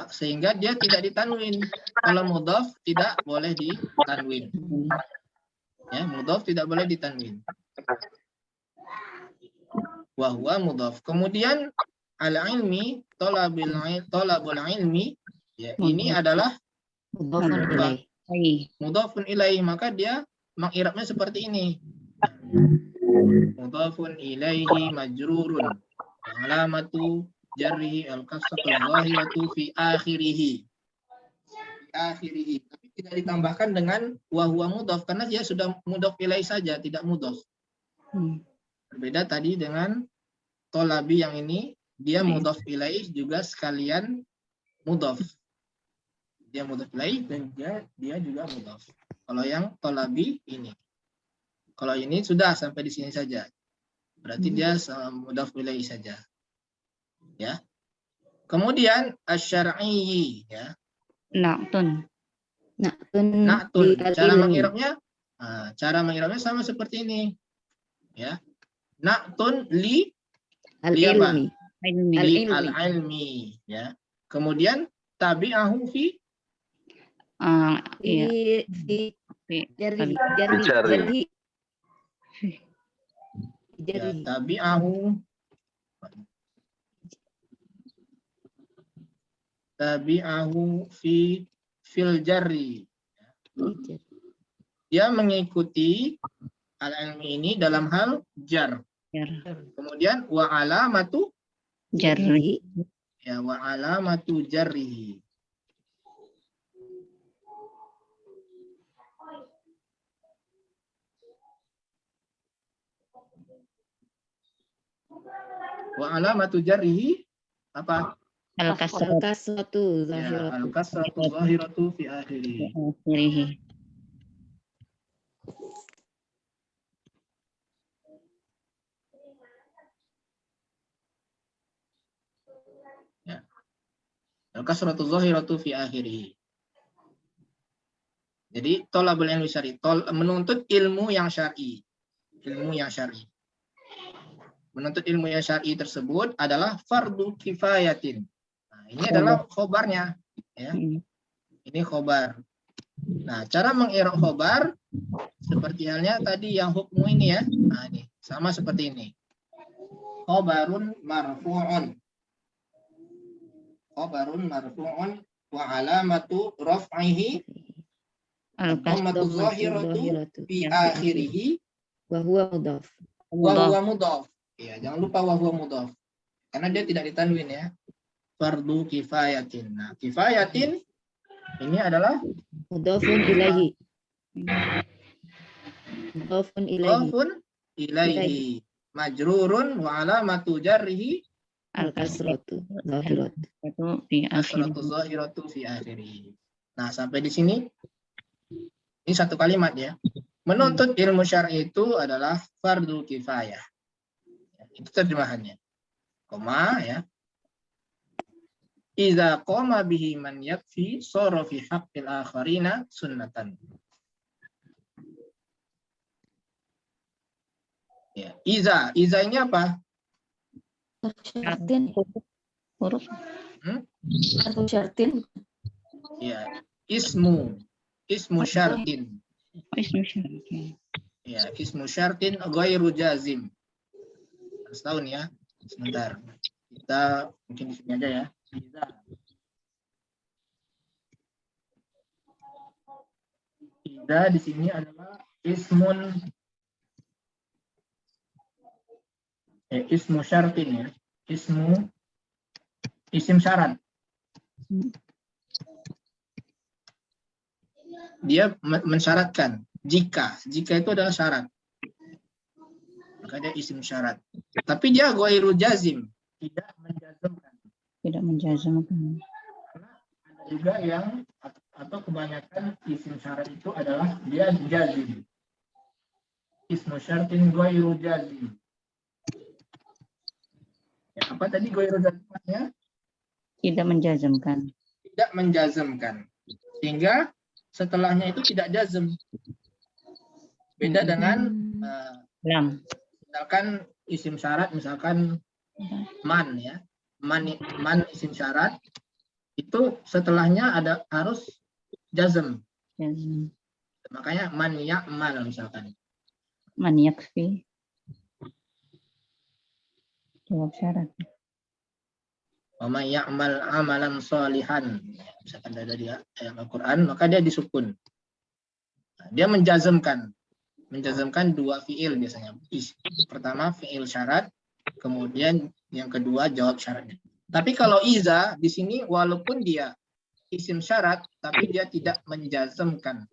Sehingga dia tidak ditanwin. Kalau mudhaf tidak boleh ditanwin. Ya, mudhaf tidak boleh ditanwin. Wa huwa mudhaf. Kemudian al-ilmi, talabul ilmi, ya, ini adalah mudhafun ilaih, maka dia mengi'rabnya seperti ini. Mudhafun ilaihi majrurun. Alamatu jarrihi al-kasratu zahiratu fi akhirih. Tapi tidak ditambahkan dengan wa huwa mudhaf karena dia sudah mudhaf ilaih saja, tidak mudhaf. Berbeda tadi dengan tolabi yang ini, dia mudhaf ilaih juga sekalian mudhaf. Dia mudhaf ilaih dan dia juga mudhaf. Kalau yang tolabi ini. Kalau ini sudah sampai di sini saja. Berarti dia mudhaf ilaih saja. Ya. Kemudian asy-syar'i ya. Na'tun. Cara mengi'rabnya sama seperti ini. Ya. Na'tun li al-ilmi. Al-ilmi ya. Kemudian tabi'ahu fi tabi'ahu tabi'ahu fil jarri. Dia mengikuti al-ilmi ini dalam hal jar. Jar. Kemudian wa alamatu Jarri. ya wa alamatu jarrihi. Wa alamatu jarrihi apa? Al-kasratu Al-kasratu Ya, zahiratu. al-kasratu zahiratu fi akhirih. akhirih. Al-kasratu zahiratu fi akhirih. Jadi tolabul ilmi syar'i, menuntut ilmu yang syar'i. Ilmu yang syar'i. Menuntut ilmu yang syar'i tersebut adalah fardu kifayatin. Nah, ini adalah khobarnya, ya. Ini khobar. Nah, cara mengirab khobar seperti halnya tadi yang hukmu ini ya. Nah, ini sama seperti ini. Khobarun marfu'un. Khobarun marfu'un wa alamatu raf'ihi dhammatu zahiratu fi akhirih Wa huwa mudhaf. wa huwa mudhaf. Ya, jangan lupa wa huwa mudhaf. Karena dia tidak ditanwin ya. Fardu kifayatin. Nah, kifayatin ini adalah Mudhafun ilaihi. Mudhafun ilaihi. dhafun ilaihi majrurun wa alamatu jarrihi Al-kasratu zahiratu. Itu di akhir. kasratu zahiratu fi akhirih. Nah, sampai di sini ini satu kalimat ya. Menuntut ilmu syar'i itu adalah fardu kifayah. Itu terjemahannya. Koma ya. Iza qoma bihi man yakfi sara fi haqqil akharina sunnatan. Ya, iza ini apa? Syartin. Huruf. Harfu syartin. Ya, ismu syartin. Ismu syar'i. Ya, ismu syartin ghairu jazim. Harus tahu nih ya. Sebentar. Kita mungkin di sini aja ya. Iza di sini adalah ismu syartin ya. Isim syarat. Dia mensyaratkan jika itu adalah syarat. Maka dia isim syarat. Tapi dia ghairu jazim, tidak menjazmkan. Tidak menjazmkan. Karena ada juga yang atau kebanyakan isim syarat itu adalah dia jazim. Ismu syartin ghairu jazim. Ya, apa tadi ghairu jazimnya? Tidak menjazmkan. Tidak menjazmkan. Sehingga setelahnya itu tidak jazm. Beda dengan Lam. misalkan isim syarat, misalkan man ya. Man isim syarat itu setelahnya harus jazm. Jazm. Makanya man ya'mal misalkan. Man yakfi. Jawab syarat. Wa man ya'mal amalan sholihan. Misalkan ada di ayat Al-Qur'an, maka dia disukun. Nah, dia menjazmkan dua fiil biasanya. Pertama fiil syarat, kemudian yang kedua jawab syaratnya. Tapi kalau iza di sini walaupun dia isim syarat, tapi dia tidak menjazmkan.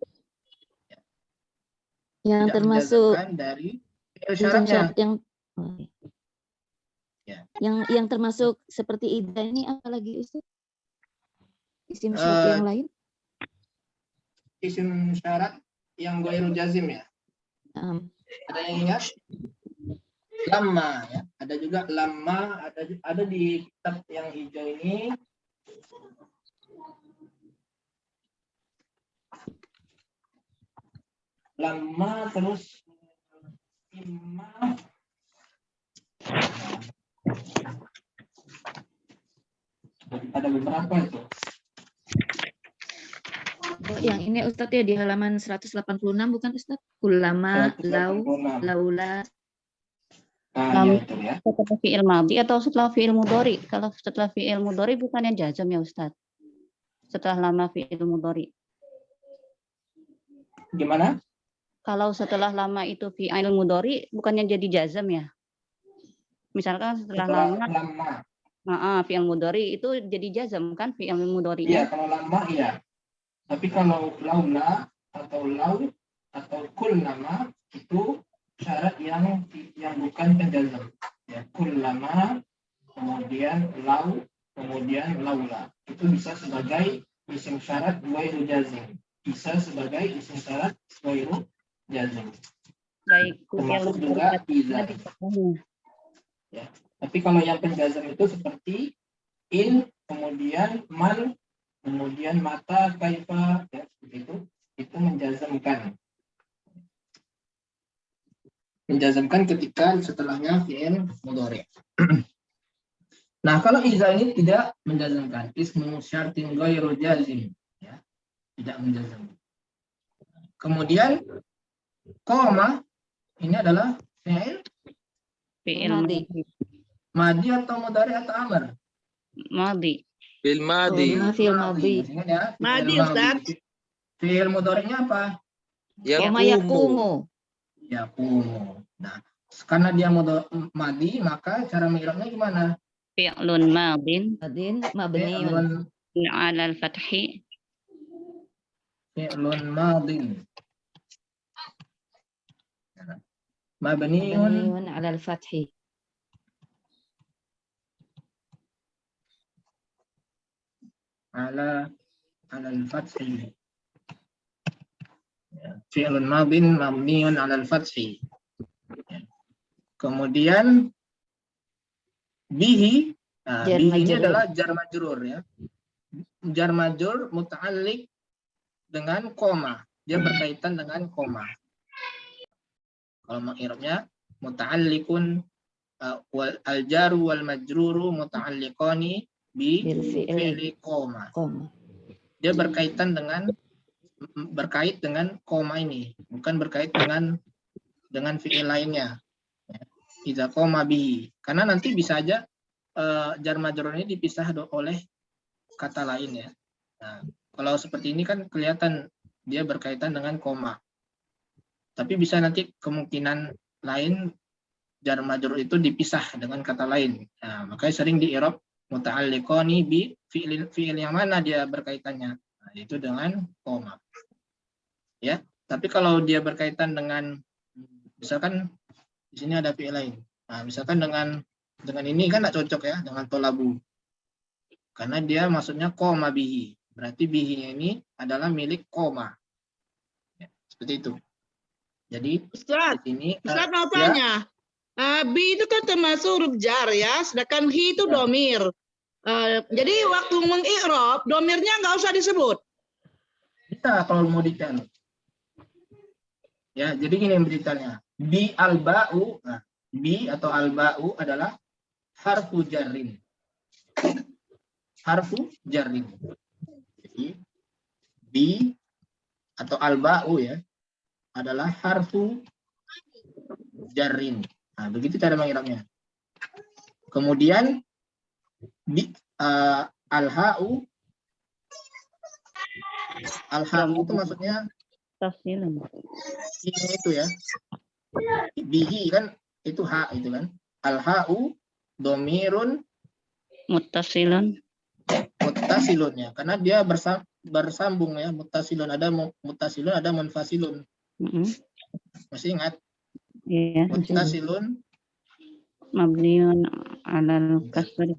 Yang Tidak termasuk menjazmkan dari fiil isim syaratnya. syarat Ya. yang termasuk seperti ida ini apa lagi Ustaz? Isim syarat yang lain? Isim syarat yang ghairu jazim ya. Ada yang ingat? Lama ya. Ada juga lama, ada di kitab yang hijau ini. Lama terus imma. Ada beberapa itu. Oh, yang ini Ustadz ya di halaman 186 bukan Ustadz? Ulama, lau, laula. Nah, ya, itu ya. Setelah fi'il madhi atau setelah fi'il mudhari? Kalau setelah fi'il mudhari bukannya jazm ya Ustaz? setelah lama fi'il mudhari. Gimana? Kalau setelah lama itu fi'il mudhari bukannya jadi jazam ya? Misalkan setelah lama fi'il mudhari itu jadi jazam kan fi'il Iya, mudharinya? kalau lama iya. Tapi kalau laula atau lau atau kullama itu syarat yang bukan penjazam. Ya, kullama, kemudian lau, kemudian laula. Itu bisa sebagai isim syarat ghairu jazim. Bisa sebagai isim syarat ghairu jazim. Baik, Termasuk juga iza. Ya. Tapi kalau yang penjazam itu seperti in, kemudian man, kemudian mata, kaifa, ya, seperti itu menjazamkan. Menjazamkan ketika setelahnya fi'il mudhari. Nah, kalau iza ini tidak menjazamkan, ismu syartin ghairu jazim, ya, tidak menjazamkan. Kemudian qoma ini adalah fi'il fi'il Madi. madi atau mudhari atau amr? madi. Fil madi. Fi'il madhi. Ingat ya, fi'il Madi, Ustaz. Fi'il mudhari'nya apa? Koma Yaqumu. yaqumu. Yaqumu. Nah, karena dia madi, maka cara mi'rabnya gimana? Fi'lun madin Madin mabniun. ala al-fathi Fi'lun madin. Mabniun Mabniun ala al-fathi. ala al-fathi. Fi'lun madin mabniun ala al-fathi. Kemudian bihi, Jar bihi ini majrur. adalah jar majrur ya. Jar majrur muta'alliq dengan koma. Dia berkaitan dengan koma. Kalau mengi'rabnya muta'alliqun al-jaru wal majruru muta'alliqani bi Bil fi'li. fi'li koma. Koma. Dia berkait dengan koma ini, bukan berkait dengan fi'il lainnya. Idza qoma bihi. Karena nanti bisa aja jar majrur ini dipisah oleh kata lain ya. Nah, kalau seperti ini kan kelihatan dia berkaitan dengan koma. Tapi bisa nanti kemungkinan lain jar majrur itu dipisah dengan kata lain. Nah, makanya sering di i'rab muta'alliqani bi fi'il yang mana dia berkaitannya. Nah, itu dengan koma. Ya, tapi kalau dia berkaitan dengan misalkan di sini ada fi'il lain. Nah, misalkan dengan ini kan nggak cocok ya dengan tolabu. Karena dia maksudnya koma bihi. Berarti bihi ini adalah milik koma. Ya, seperti itu. Jadi Ustaz, di sini Ustaz mau ya, tanya. Bi itu kan termasuk huruf jar ya, sedangkan hi itu Ya. domir. Jadi waktu mengi'rab, domirnya nggak usah disebut. kita kalau mau detail. Ya, jadi gini detailnya. Bi al-ba'u, nah, bi atau al-ba'u adalah harfu jarrin. Harfu jarrin. Jadi bi atau al-ba'u ya adalah harfu jarrin. Nah, begitu cara mengirapnya. Kemudian bi al-ha'u itu maksudnya tafsilun. ini itu ya. Bihi kan itu ha itu kan. Al-ha'u domirun Muttasilun. muttasilun ya, karena dia bersambung ya. Muttasilun ada munfasilun. Masih ingat? Iya. Muttasilun Mabniun alal kasri.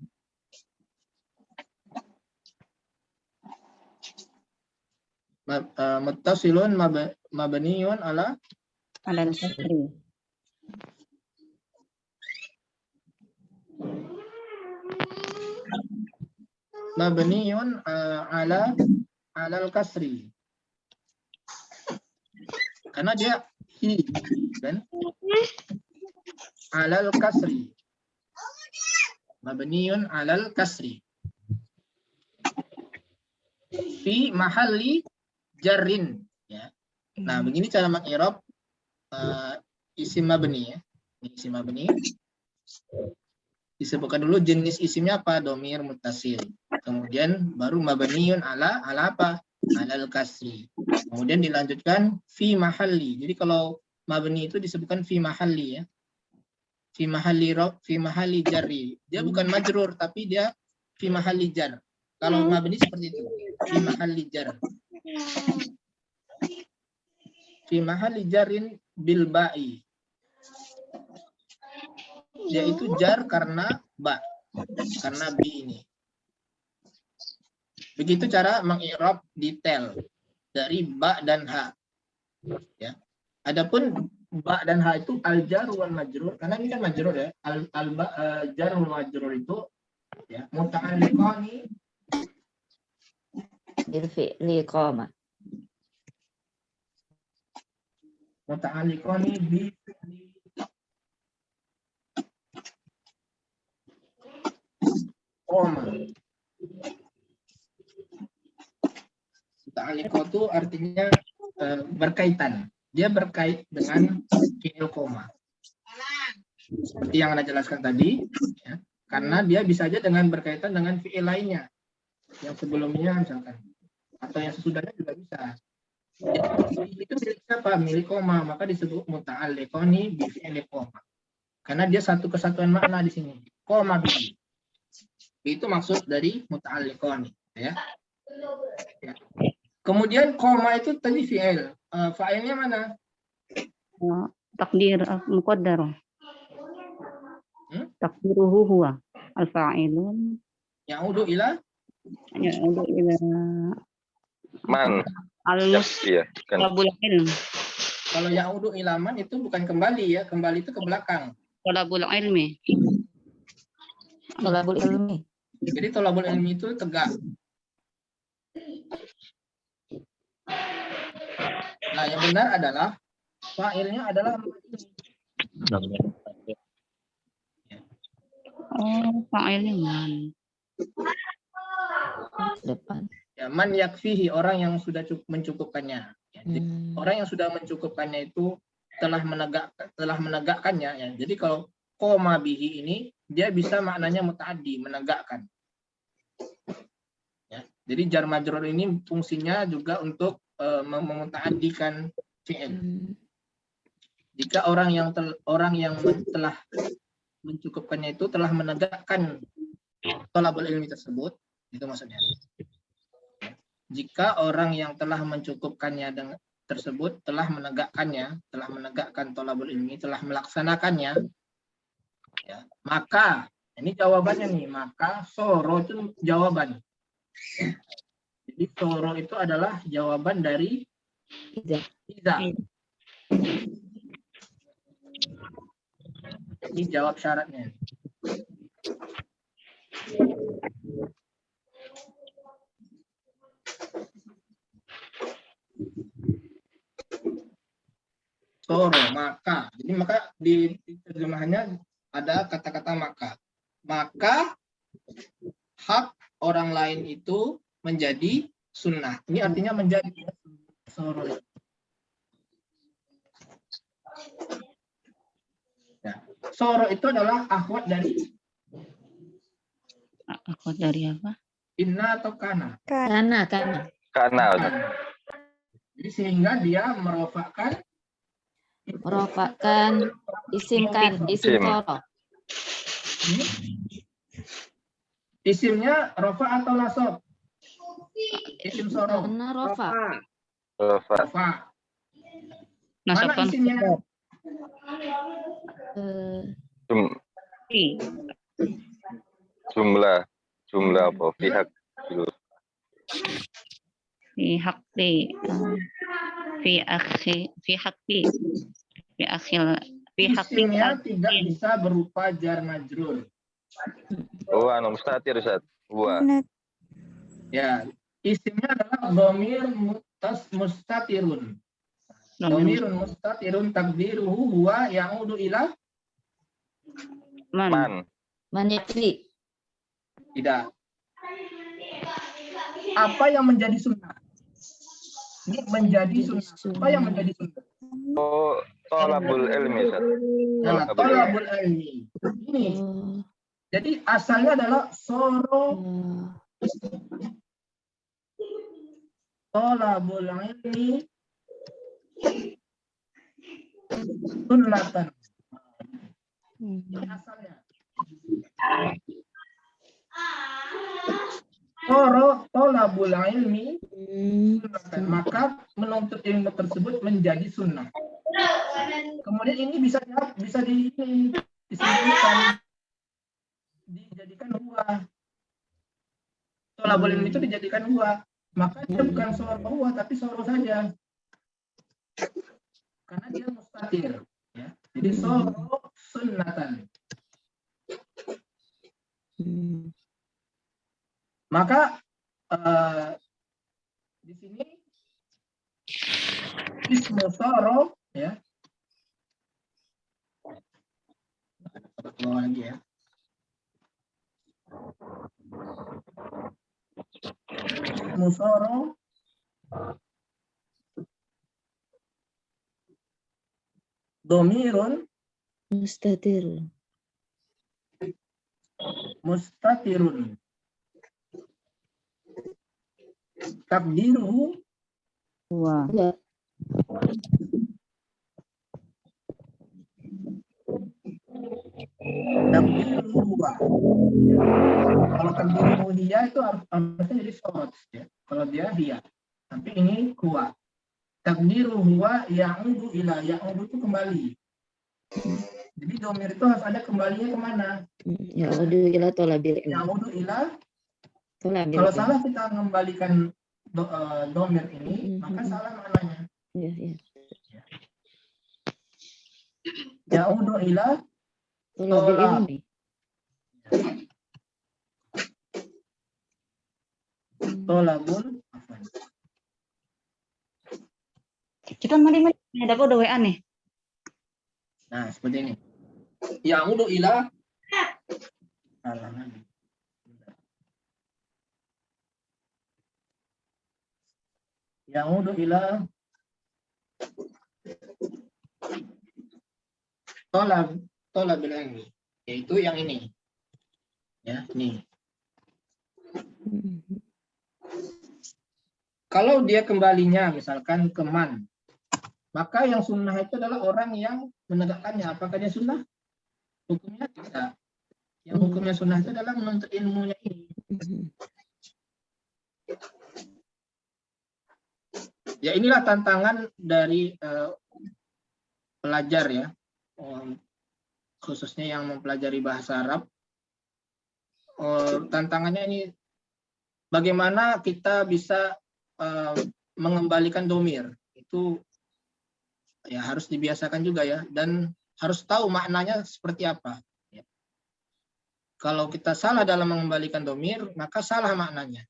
muttasilun mabniun ala Alal kasri. mabniun ala al-kasri. Karena dia hi kan? Alal kasri. Mabniun alal kasri. Fi mahalli jarrin ya. Nah, begini cara mengirab isim mabni ya. Isim mabni. Disebutkan dulu jenis isimnya apa? Domir muttasil. Kemudian baru mabniun ala apa? Alal kasri. Kemudian dilanjutkan fi mahalli. Jadi kalau mabni itu disebutkan fi mahalli ya. Fi mahalli jarri. Dia bukan majrur tapi dia fi mahalli jar. Kalau mabni seperti itu. Fi mahalli jar. Fi mahalli jarin bil ba'i. Yaitu jar karena ba. Karena bi ini. Begitu cara mengi'rab detail dari ba dan ha. Ya. Adapun ba dan ha itu al jar wal majrur, karena ini kan majrur ya. Jar wal majrur itu ya muta'alliqani bil fi'li qama. muta'alliqani bi qama. Muta'alliqah itu artinya berkaitan. Dia berkait dengan fi'il koma. Seperti yang Anda jelaskan tadi, ya, karena dia bisa aja dengan berkaitan dengan fi'il lainnya yang sebelumnya misalkan, atau yang sesudahnya juga bisa. Jadi, itu milik siapa? Milik koma, maka disebut muta'alliqani bi fi'il koma. Karena dia satu kesatuan makna di sini. Koma bi. Itu maksud dari muta'alliqani, ya. Ya. Kemudian koma itu tadi fi'il. Fa'ilnya mana? Takdir muqaddar. Takdiruhu huwa al-fa'ilun. Ya'udu ila Ya'udu ila Man. Iya, kan. al-talabul ilm. kalau ya'udu ila man itu bukan kembali ya, kembali itu ke belakang. Talabul ilmi. Tolabul ilmi. Jadi tolabul ilmi itu tegak. Nah, yang benar adalah fa'ilnya adalah Fa'ilnya man. Depan. ya, man yakfihi, orang yang sudah mencukupkannya. Ya, jadi, orang yang sudah mencukupkannya itu telah menegakkannya. Ya. Jadi kalau koma bihi ini dia bisa maknanya muta'addi, menegakkan. Ya. Jadi jar majrur ini fungsinya juga untuk memuta'addikan fi'il. Jika orang yang telah mencukupkannya itu telah menegakkan thalabul ilmi tersebut, itu maksudnya. Jika orang yang telah mencukupkannya tersebut telah menegakkan thalabul ilmi, telah melaksanakannya, ya, maka ini jawabannya nih, maka soro itu jawaban. Ya. Jadi soro itu adalah jawaban dari iza. Ini jawab syaratnya. Soro, maka. Jadi maka di terjemahannya ada kata-kata maka. Maka hak orang lain itu menjadi sunnah. Ini artinya menjadi soro. Ya. Soro itu adalah akhwat dari apa? inna atau kana. Kana. Jadi sehingga dia merofakkan isim soro. Isimnya rofa atau nasab? Isim soro. Karena rofa. Mana isimnya? Jumlah apa? Pihak. Isimnya tidak bisa berupa jar majrur. Oh, mustatir Ustaz. Ya, isimnya adalah dhamir mustatirun. Dhamirun mustatirun takdiruhu huwa ya'udu ila Man. Man yakfi. Tidak. Apa yang menjadi sunnah? Ini menjadi sunnah. Apa yang menjadi sunnah? Oh, thalabul ilmi Ustaz. Nah, thalabul ilmi. Ini Jadi asalnya adalah soro tolabul ilmi sunnatan. Ini asalnya. Soro tolabul ilmi sunnatan. Maka menuntut ilmu tersebut menjadi sunnah. Kemudian ini bisa disebutkan, dijadikan huwa. Tolabul ilmi itu dijadikan huwa. Maka dia bukan soro huwa, tapi soro saja. Karena dia mustatir. Ya. Jadi soro sunnatan. Maka di sini ismu soro, ya. Bawah lagi ya. Ismu soro domirun mustatirun takdiruhu Wah. takdiruhu huwa. Kalau takdiruhu hiya itu harusnya jadi short ya. Kalau dia hiya. Tapi ini huwa. Takdiruhu huwa ya'udu ila, ya'udu itu kembali. Jadi domir itu harus ada kembalinya kemana? Ya'udu ila tolabil ilmi. Ya'udu ila. Tolabil Kalau ilmi. salah kita mengembalikan domir ini, maka salah maknanya. Iya, iya. Ya'udu ila Tolabil tolab. ilmi. Tolabul. Kita mari dapat udah WA nih. Nah, seperti ini. Ya'udu ila. Ya'udu ila tolabil ilmi. Yaitu yang ini. Ya, ini. Kalau dia kembalinya misalkan ke man, maka yang sunnah itu adalah orang yang menegakkannya. Apakah dia sunnah? Hukumnya tidak. Yang hukumnya sunnah itu adalah menuntut ilmunya ini. Ya inilah tantangan dari pelajar ya, khususnya yang mempelajari bahasa Arab. Tantangannya ini bagaimana kita bisa mengembalikan domir. Itu ya harus dibiasakan juga ya, dan harus tahu maknanya seperti apa. Ya. Kalau kita salah dalam mengembalikan domir, maka salah maknanya.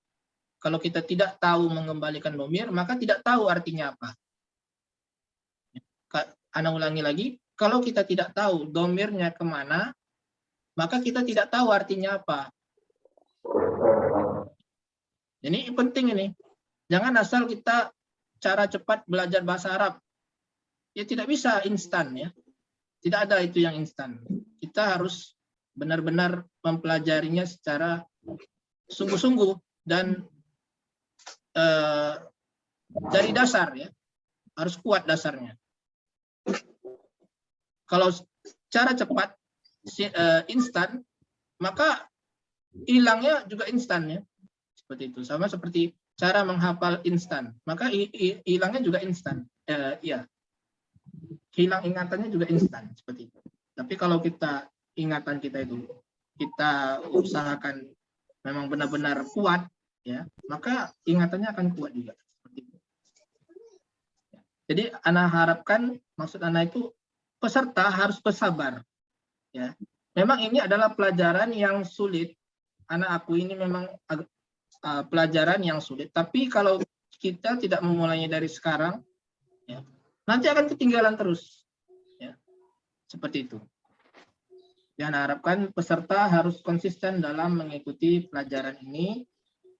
Kalau kita tidak tahu mengembalikan domir, maka tidak tahu artinya apa. Ana ulangi lagi, kalau kita tidak tahu domirnya kemana, maka kita tidak tahu artinya apa. Ini penting ini. Jangan asal kita cara cepat belajar bahasa Arab. Ya tidak bisa instan ya. Tidak ada itu yang instan. Kita harus benar-benar mempelajarinya secara sungguh-sungguh dan dari dasar ya. Harus kuat dasarnya. Kalau cara cepat instan, maka hilangnya juga instan ya. Seperti itu. Sama seperti cara menghafal instan, maka hilangnya juga instan. Ya, hilang ingatannya juga instan seperti itu. Tapi kalau ingatan kita itu kita usahakan memang benar-benar kuat, ya, maka ingatannya akan kuat juga. Seperti itu. Jadi, ana harapkan maksud ana itu peserta harus bersabar. Ya, memang ini adalah pelajaran yang sulit. Ana akui ini memang pelajaran yang sulit, tapi kalau kita tidak memulainya dari sekarang, ya, nanti akan ketinggalan terus, ya, seperti itu. Dan harapkan peserta harus konsisten dalam mengikuti pelajaran ini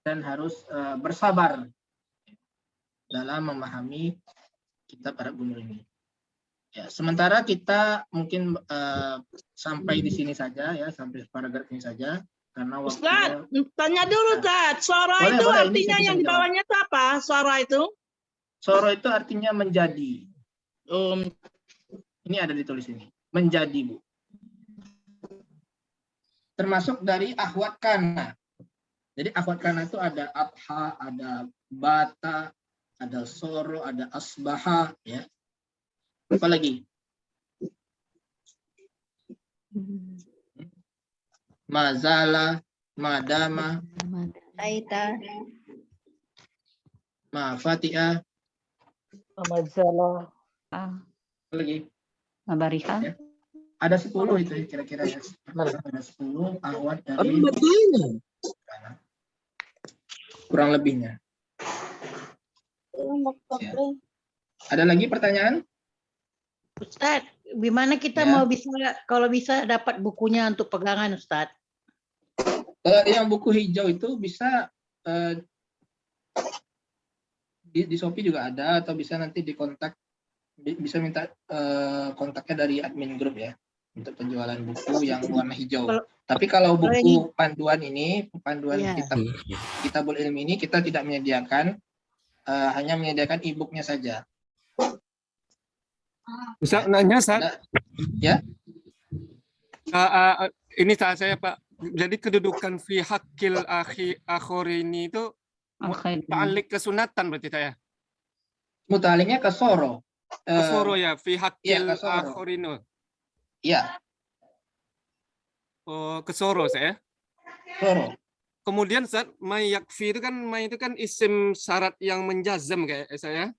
dan harus bersabar dalam memahami kitab Arab Gumul ini. Ya, sementara kita mungkin sampai di sini saja ya, sampai paragraf ini saja karena Ustaz, waktunya. tanya dulu Ustaz, suara Boleh, itu boleh, ini artinya saya yang bisa di bawahnya itu apa? Suara itu? Soro itu artinya menjadi. Um, Ini ada ditulis ini. Menjadi, Bu. Termasuk dari akhwat kana. Jadi akhwat kana itu ada adha, ada bata, ada soro, ada asbaha, ya. Apa lagi? Mazala, madama, Aita. mafatiha, Amazalah. apa lagi? Barika. Ya. Ada 10 itu kira-kira ya. Ada 10 akhwat dari kurang lebihnya. Ya. Ada lagi pertanyaan? Ustadz, gimana kita Ya. mau bisa kalau bisa dapat bukunya untuk pegangan, Ustadz? Yang buku hijau itu bisa di Shopee juga ada, atau bisa nanti dikontak, bisa minta kontaknya dari admin grup ya untuk penjualan buku yang warna hijau. Tapi kalau buku panduan ini, panduan Kitabul Ilmi ini kita tidak menyediakan, hanya menyediakan e-booknya saja. Ustaz nanya, Ustaz. Ya. Ini saya Pak. Jadi kedudukan fi hakil akhirini itu muta'alliq ke sunatan berarti saya. Muta'alliqnya ke soro. Ke soro ya, fi hakil ke soro. akhirino. Iya. Oh, ke soro saya. Soro. Kemudian Ustaz, may yakfi itu kan isim syarat yang menjazam kayak saya.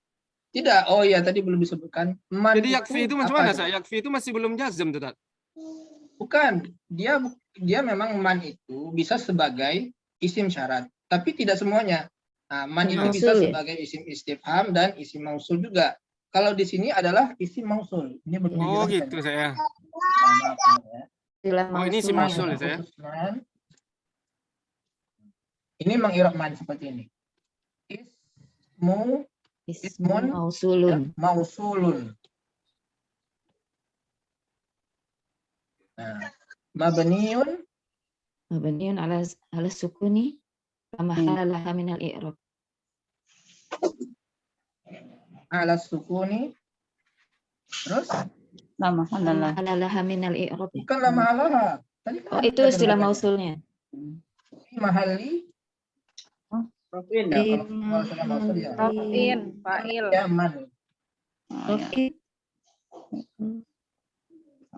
Tidak, oh iya tadi belum disebutkan. Man Jadi yakfi itu macam mana, apa? Ustaz? Yakfi itu masih belum jazam tuh, Ustaz. Bukan, dia memang man itu bisa sebagai isim syarat, tapi tidak semuanya. Nah, man itu bisa sebagai isim istifham dan isim mausul juga. Kalau di sini adalah isim mausul. Ini Oh gitu saya. Oh ini isim mausul ya saya. Ini mengirab man seperti ini. Ismun mausulun. Mausulun. Nah, mabniun ala sukuni mahala laha min al-i'rab. Ala sukuni. Terus Mahala laha min al-i'rab. bukan la ma'alaha. Oh, itu istilah mausulnya. Fi mahalli. Rofin. Ya, kalau istilah mausul ya. Rofin. Fa'il. Ya man.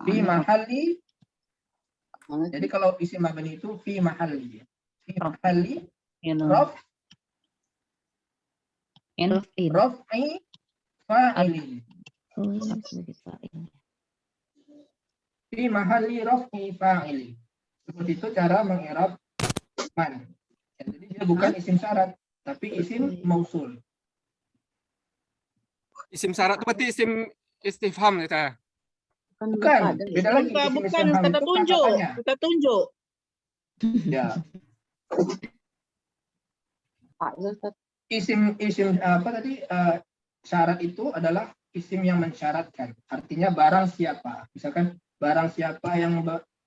Fi mahalli. Jadi kalau isim mabni itu fi mahalli. Fi mahalli raf'i fa'ilin. Fi mahalli raf'i fa'ilin. Seperti itu cara mengirab man. Ya, jadi dia bukan isim syarat, tapi isim mausul. Isim syarat itu berarti isim istifham ya saya. Bukan, beda lagi. Bukan, kita tunjuk. Kita tunjuk. Ya. Isim apa tadi? Syarat itu adalah isim yang mensyaratkan. Artinya barang siapa. Misalkan barang siapa yang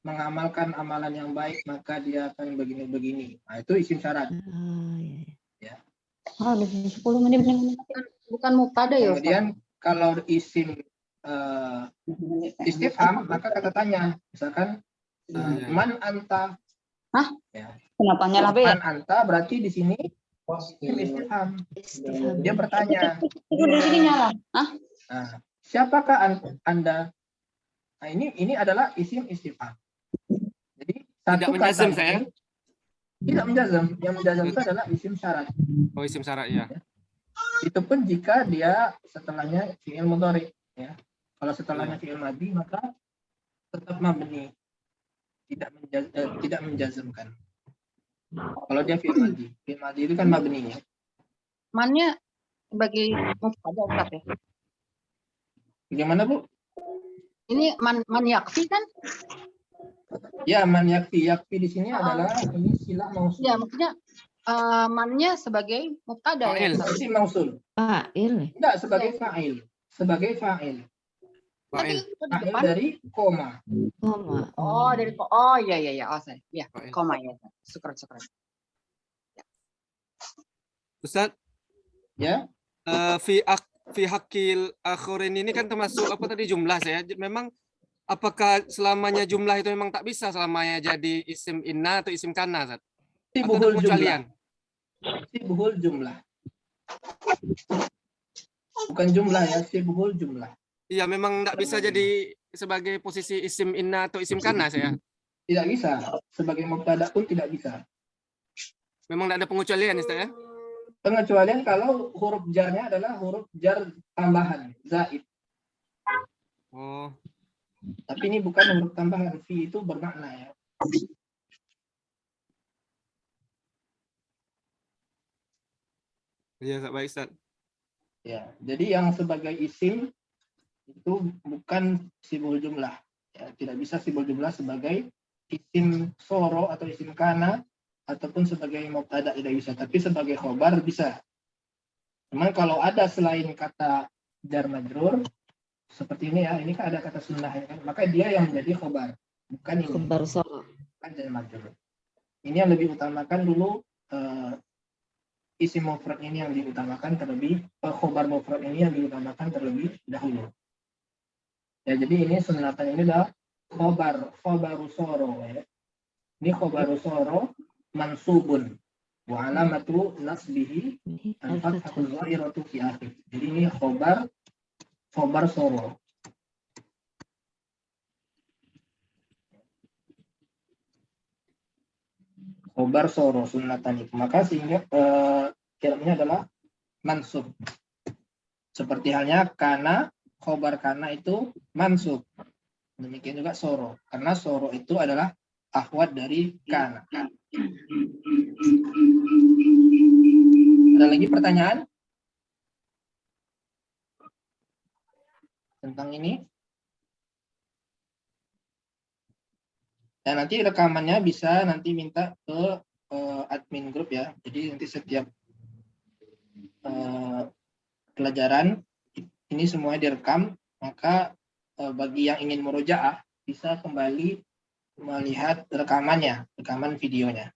mengamalkan amalan yang baik, maka dia akan begini-begini. Nah, itu isim syarat. Ya. 10 menit bukan mubtada ya. Kemudian kalau isim istifham, maka kata tanya. Misalkan man anta. Hah? Ya. Kenapa nyala ya? Man anta berarti di sini istifham. Dia bertanya. Di sini nyala. Hah? Nah, siapakah Anda? Nah, ini adalah isim istifham. Jadi satu kata saya. Tidak menjazam. Yang menjazam itu adalah isim syarat. Oh, isim syarat ya. Itu pun jika dia setelahnya fi'il mudhari ya. Kalau setelahnya fi'il madhi maka tetap mabni. Tidak menjazamkan. Kalau dia fi'il madhi itu kan mabni ya. Mannya sebagai mubtada Ustaz ya. Bagaimana, Bu? Ini man yakfi kan? Ya, man yakfi. Yakfi di sini adalah ini silah mausul. Ya, maksudnya mannya sebagai mubtada ya. Isim mausul. Fa'il. Tidak, sebagai fa'il. Sebagai fa'il. Fa'il. Fa'il dari koma. Koma. Oh, dari oh iya. Oh, saya. Ya, Fa'il. koma ya. Syukran. Ustaz, Ya, fi hakil akhirin ini kan termasuk apa tadi jumlah saya. Memang apakah selamanya jumlah itu memang tak bisa selamanya jadi isim inna atau isim kana, Ustaz? Atau ada sibuhul jumlah. pengecualian? Sibuhul jumlah. Bukan jumlah ya, sibuhul jumlah. Iya, memang tidak bisa jadi sebagai posisi isim inna atau isim kana saya. Tidak bisa. Sebagai mubtada pun tidak bisa. Memang tidak ada pengecualian, Ustaz ya? Pengecualian kalau huruf jarnya adalah huruf jar tambahan, zaid. Oh, Tapi ini bukan huruf tambahan, fi itu bermakna ya. iya, baik, Ustaz. Ya, jadi yang sebagai isim itu bukan sibul jumlah. Ya, tidak bisa sibul jumlah sebagai isim soro atau isim kana ataupun sebagai mubtada tidak bisa, tapi sebagai khobar bisa. Cuman kalau ada selain kata jar majrur seperti ini ya, ini kan ada kata sunnah ya kan, maka dia yang menjadi khobar, bukan ini. Khobar soro. Bukan jar majrur. Ini yang lebih utamakan dulu isim mufrad ini yang diutamakan terlebih, khobar mufrad ini yang diutamakan terlebih dahulu. Ya, jadi ini sunatan ini adalah khobaru soro ya. Ini khobaru soro mansubun wa alamatu nasbihi al-fathul zahiratu fi akhir. Jadi ini khobar soro. Khobar soro sunnatan itu. Maka sehingga kiranya adalah mansub. Seperti halnya kana, khobar kana itu mansub. Demikian juga soro. Karena soro itu adalah akhwat dari kana. Ada lagi pertanyaan tentang ini? Dan nanti rekamannya bisa nanti minta ke admin grup ya. Jadi nanti setiap pelajaran ini semuanya direkam, maka bagi yang ingin murojaah bisa kembali melihat rekaman videonya.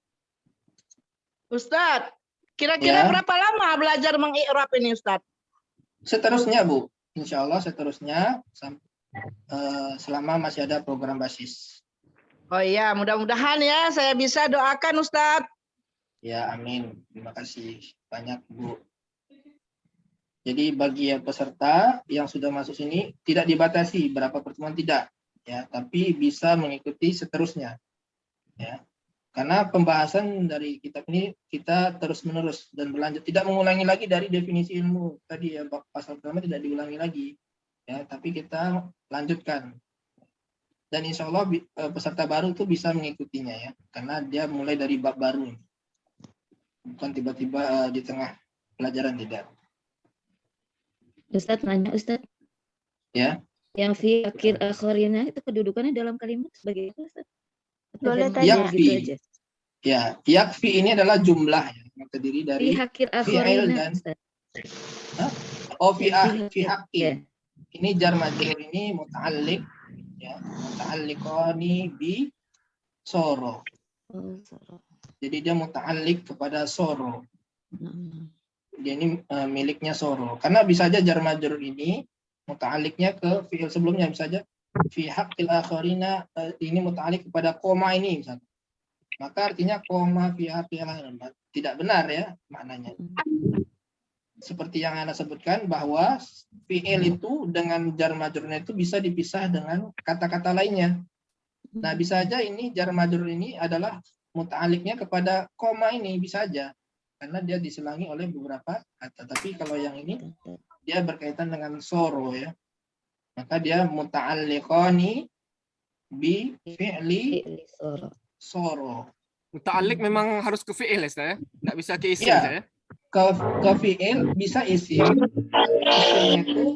Ustadz, kira-kira Ya. berapa lama belajar mengi'rab ini, Ustadz? Seterusnya Bu, insya Allah seterusnya selama masih ada program basis. Oh iya, mudah-mudahan ya saya bisa doakan, Ustadz. Ya, amin. Terima kasih banyak Bu. Jadi bagi yang peserta yang sudah masuk sini tidak dibatasi berapa pertemuan, tidak ya, tapi bisa mengikuti seterusnya ya. Karena pembahasan dari kitab ini kita terus-menerus dan berlanjut, tidak mengulangi lagi dari definisi ilmu tadi ya, pasal pertama tidak diulangi lagi ya, tapi kita lanjutkan. Dan insya Allah peserta baru itu bisa mengikutinya ya, karena dia mulai dari bab baru, bukan tiba-tiba di tengah pelajaran, tidak. Ustadz nanya, Ustadz. Ya. Yang fi akhir akhirina itu kedudukannya dalam kalimat sebagai apa, Ustadz? Boleh tanya yakfi. gitu aja. Ya, yakfi ini adalah jumlah yang terdiri dari Fi akhir fi'il akhirina, dan Ustadz. fi haqqi. Ya. Ini jar majrur ini muta'alliq ya, muta'alliqani bi soro. Oh, soro. Jadi dia muta'alliq kepada soro. Dia ini miliknya soro. Karena bisa aja jar majrur ini muta'alliqnya ke fi'il sebelumnya, bisa aja fi haqqil akhirina ini muta'alliq kepada koma ini misalnya. Maka artinya koma fi haqqil akhirina. Tidak benar ya maknanya. Seperti yang Anda sebutkan bahwa fi'il itu dengan jar majrurnya itu bisa dipisah dengan kata-kata lainnya. Nah, bisa aja ini jar majrur ini adalah muta'alliqnya kepada koma ini, bisa aja. Karena dia diselangi oleh beberapa kata. Tapi kalau yang ini dia berkaitan dengan soro ya. Maka dia muta'alliqani bi fi'li soro. Muta'alliq memang harus ke fi'il ya, nggak bisa ke isim Iya. ya. Ke fi'il bisa isim. Isimnya itu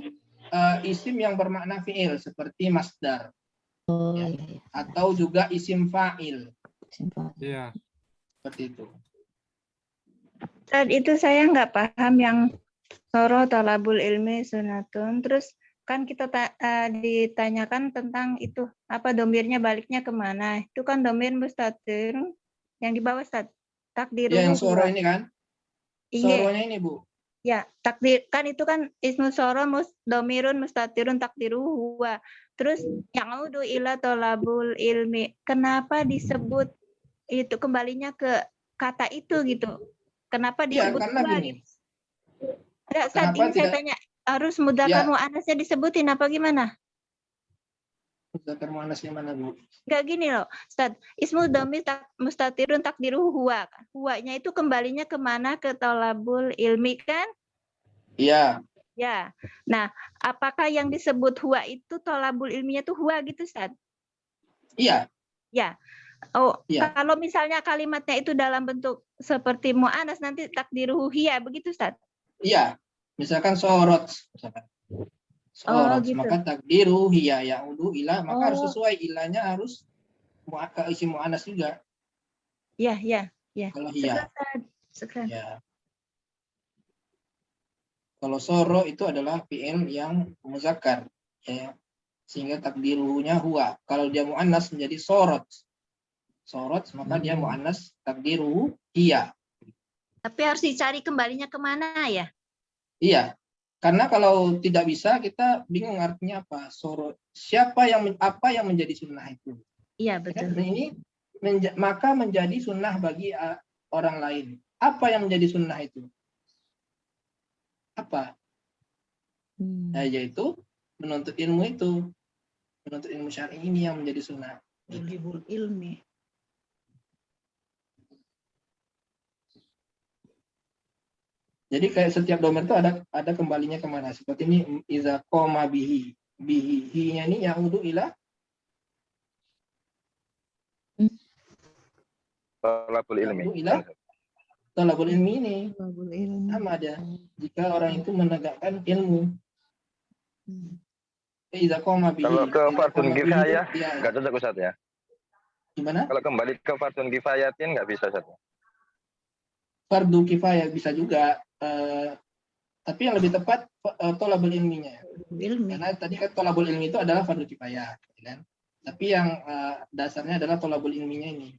isim yang bermakna fi'il seperti masdar. Ya. Atau juga isim fa'il. Iya. Seperti itu. Saat itu saya nggak paham yang soro talabul ilmi sunatun. Terus kan kita ditanyakan tentang itu apa domirnya baliknya kemana? Itu kan domir mustatir yang di bawah Ustaz. Takdiruhu Ya, yang soro huwa. ini kan? Iya. Soronya ini, Bu. Ya, takdir kan itu kan ismu soro domirun mustatirun takdiruhu huwa. Terus yang udu ila tolabul ilmi. Kenapa disebut itu kembalinya ke kata itu gitu? Kenapa Iya, disebut karena huwa gini. gitu? Enggak, saat Kenapa ini saya tidak- tanya harus mudzakkar Ya. muannasnya disebutin apa gimana? Mudzakkar muannasnya mana, Bu? Enggak gini loh, Ustaz. Ismu dhamir mustatirun takdiruhu huwa. Huwanya itu kembalinya kemana? Ke tolabul ilmi kan? Iya. Ya. Nah, apakah yang disebut huwa itu tolabul ilminya tuh huwa gitu, Ustaz? Iya. Ya. Oh, Iya. kalau misalnya kalimatnya itu dalam bentuk seperti mu'anas nanti takdiruhu hiya begitu, Ustaz? Iya. Misalkan sorot, misalkan. Sorot, gitu. maka takdiru hiya ya'udu ila, maka harus Oh. sesuai ilahnya harus ke isim mu'annas juga. Ya, ya, ya. Kalau hiya. Sekarang. Ya. Kalau soro itu adalah fi'il yang muzakkar, ya. Sehingga takdirunya huwa. Kalau dia mu'annas menjadi sorot. Sorot, maka dia mu'annas takdiruhu hiya. Tapi harus dicari kembalinya kemana ya? Iya. Karena kalau tidak bisa kita bingung artinya apa. Sorot. Apa yang menjadi sunnah itu? Iya, betul. Dan ini maka menjadi sunnah bagi orang lain. Apa yang menjadi sunnah itu? Apa? Nah, yaitu menuntut ilmu itu. Menuntut ilmu syar'i ini yang menjadi sunnah. Talibul ilmi. Jadi kayak setiap domain itu ada kembalinya kemana. Seperti ini iza qoma bihi. Bihi-nya ini ya'udu ila Talabul ilmi. ya'udu ila talabul ilmi ini. Talibul ilmi. Sama ada. Jika orang itu menegakkan ilmu. Iza qoma bihi. Kalau ke Iza fardun qoma bihi kifayah, itu, ya. nggak cocok Ustaz ya? Gimana? Kalau kembali ke fardun kifayatin nggak bisa Ustaz. Fardu kifayah bisa juga. Tapi yang lebih tepat tolabul ilminya. Ilmi. Karena tadi kan tolabul ilmi itu adalah fardu kifayah, kan? Tapi yang dasarnya adalah tolabul ilminya ini.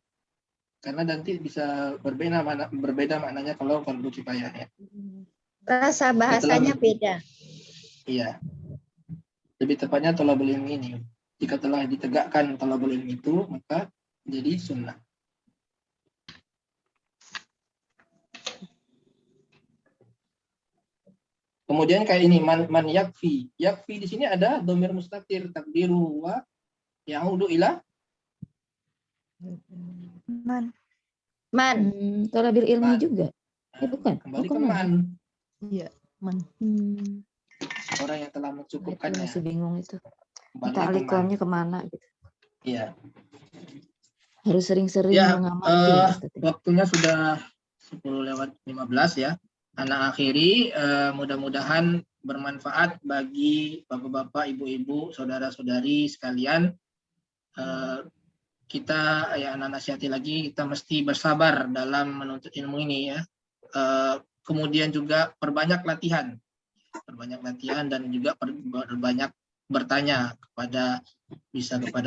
Karena nanti bisa berbeda maknanya kalau fardu kifayah ya. Bahasanya beda. Iya. Lebih tepatnya tolabul ilmi ini. Jika telah ditegakkan tolabul ilmi itu, maka jadi sunnah. Kemudian kayak ini man yakfi. Yakfi di sini ada dhamir mustatir takdiru wa ya'udu ila Man. Thalabil ilmi Man. juga. Bukan. Kembali Oh, ke man. Iya, man. Orang yang telah Itu mencukupkannya. masih bingung itu. Kembali Kita ke man. alikomnya kemana gitu. Iya. Harus sering-sering Ya, mengamati ya, Ustaz. waktunya sudah 10:15 ya. Anak akhiri, mudah-mudahan bermanfaat bagi bapak-bapak, ibu-ibu, saudara-saudari sekalian. Kita ya anak nasihati lagi, kita mesti bersabar dalam menuntut ilmu ini ya. Kemudian juga perbanyak latihan dan juga perbanyak bertanya kepada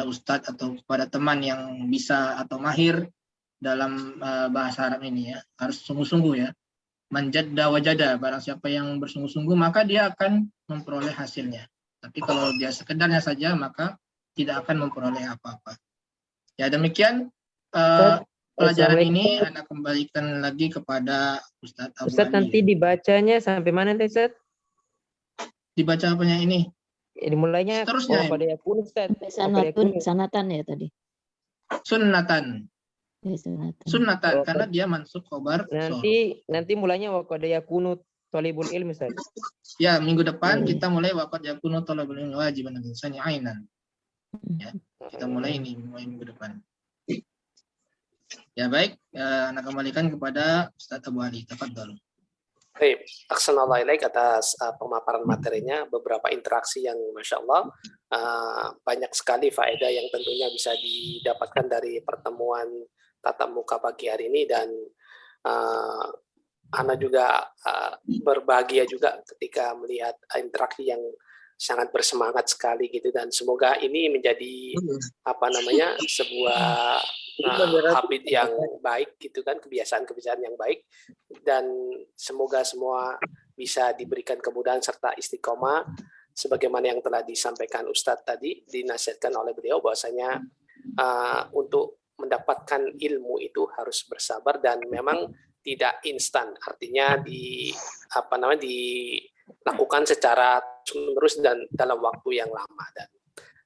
ustadz atau kepada teman yang bisa atau mahir dalam bahasa Arab ini ya. Harus sungguh-sungguh ya. Manjadda wajada, barang siapa yang bersungguh-sungguh maka dia akan memperoleh hasilnya. Tapi kalau dia sekedarnya saja maka tidak akan memperoleh apa-apa. Ya demikian pelajaran ini Anda kembalikan lagi kepada Ustadz Abu Ustadz Ali. nanti dibacanya sampai mana nanti Ustadz? Dibaca apanya ini? Dimulainya Seterusnya, pada yakun Ustadz. Sanatan ya tadi. Sunnatan. Ya, sunatan. Sunnatan karena dia mansub khobar. Nanti mulainya waqad yakunu talibul ilmi Ustaz. Ya, minggu depan kita mulai waqad yakunu talibul ilmi wajiban insani ainan. Ya, kita mulai minggu depan. Ya baik, Anda kembalikan kepada Ustaz Abu Ali. Tafadhol. Baik, aksanallahu ilaik atas pemaparan materinya, beberapa interaksi yang Masya Allah banyak sekali faedah yang tentunya bisa didapatkan dari pertemuan tatap muka pagi hari ini, dan Ana juga berbahagia juga ketika melihat interaksi yang sangat bersemangat sekali gitu, dan semoga ini menjadi sebuah habit yang baik gitu kan, kebiasaan-kebiasaan yang baik, dan semoga semua bisa diberikan kemudahan serta istiqomah sebagaimana yang telah disampaikan Ustadz tadi, dinasihatkan oleh beliau bahwasanya untuk mendapatkan ilmu itu harus bersabar dan memang tidak instan, artinya dilakukan secara terus dan dalam waktu yang lama, dan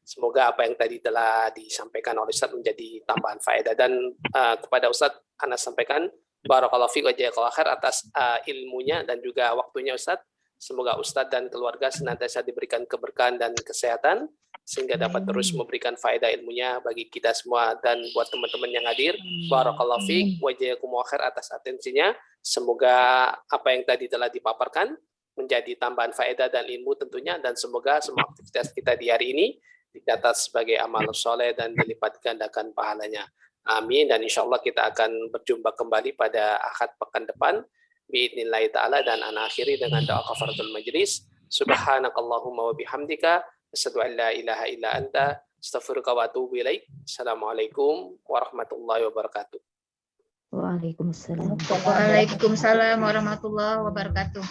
semoga apa yang tadi telah disampaikan oleh Ustadz menjadi tambahan faedah. Dan kepada Ustadz Ana sampaikan barakallahu fiik wa jazakallahu khair atas ilmunya dan juga waktunya Ustadz. Semoga Ustadz dan keluarga senantiasa diberikan keberkahan dan kesehatan sehingga dapat terus memberikan faedah ilmunya bagi kita semua, dan buat teman-teman yang hadir barakallahu fiik wa jazakumullahu khair atas atensinya. Semoga apa yang tadi telah dipaparkan menjadi tambahan faedah dan ilmu tentunya, dan semoga semua aktivitas kita di hari ini dicatat sebagai amal soleh dan dilipat gandakan pahalanya. Amin. Dan insya Allah kita akan berjumpa kembali pada Ahad pekan depan biidnillahi ta'ala, dan ana akhiri dengan doa kafaratul majlis. Subhanakallahumma wa bihamdika asyhadu an la ilaha illa anta astaghfiruka wa atubu ilaik. Assalamualaikum warahmatullahi wabarakatuh. Waalaikumsalam. Waalaikumsalam warahmatullahi wabarakatuh.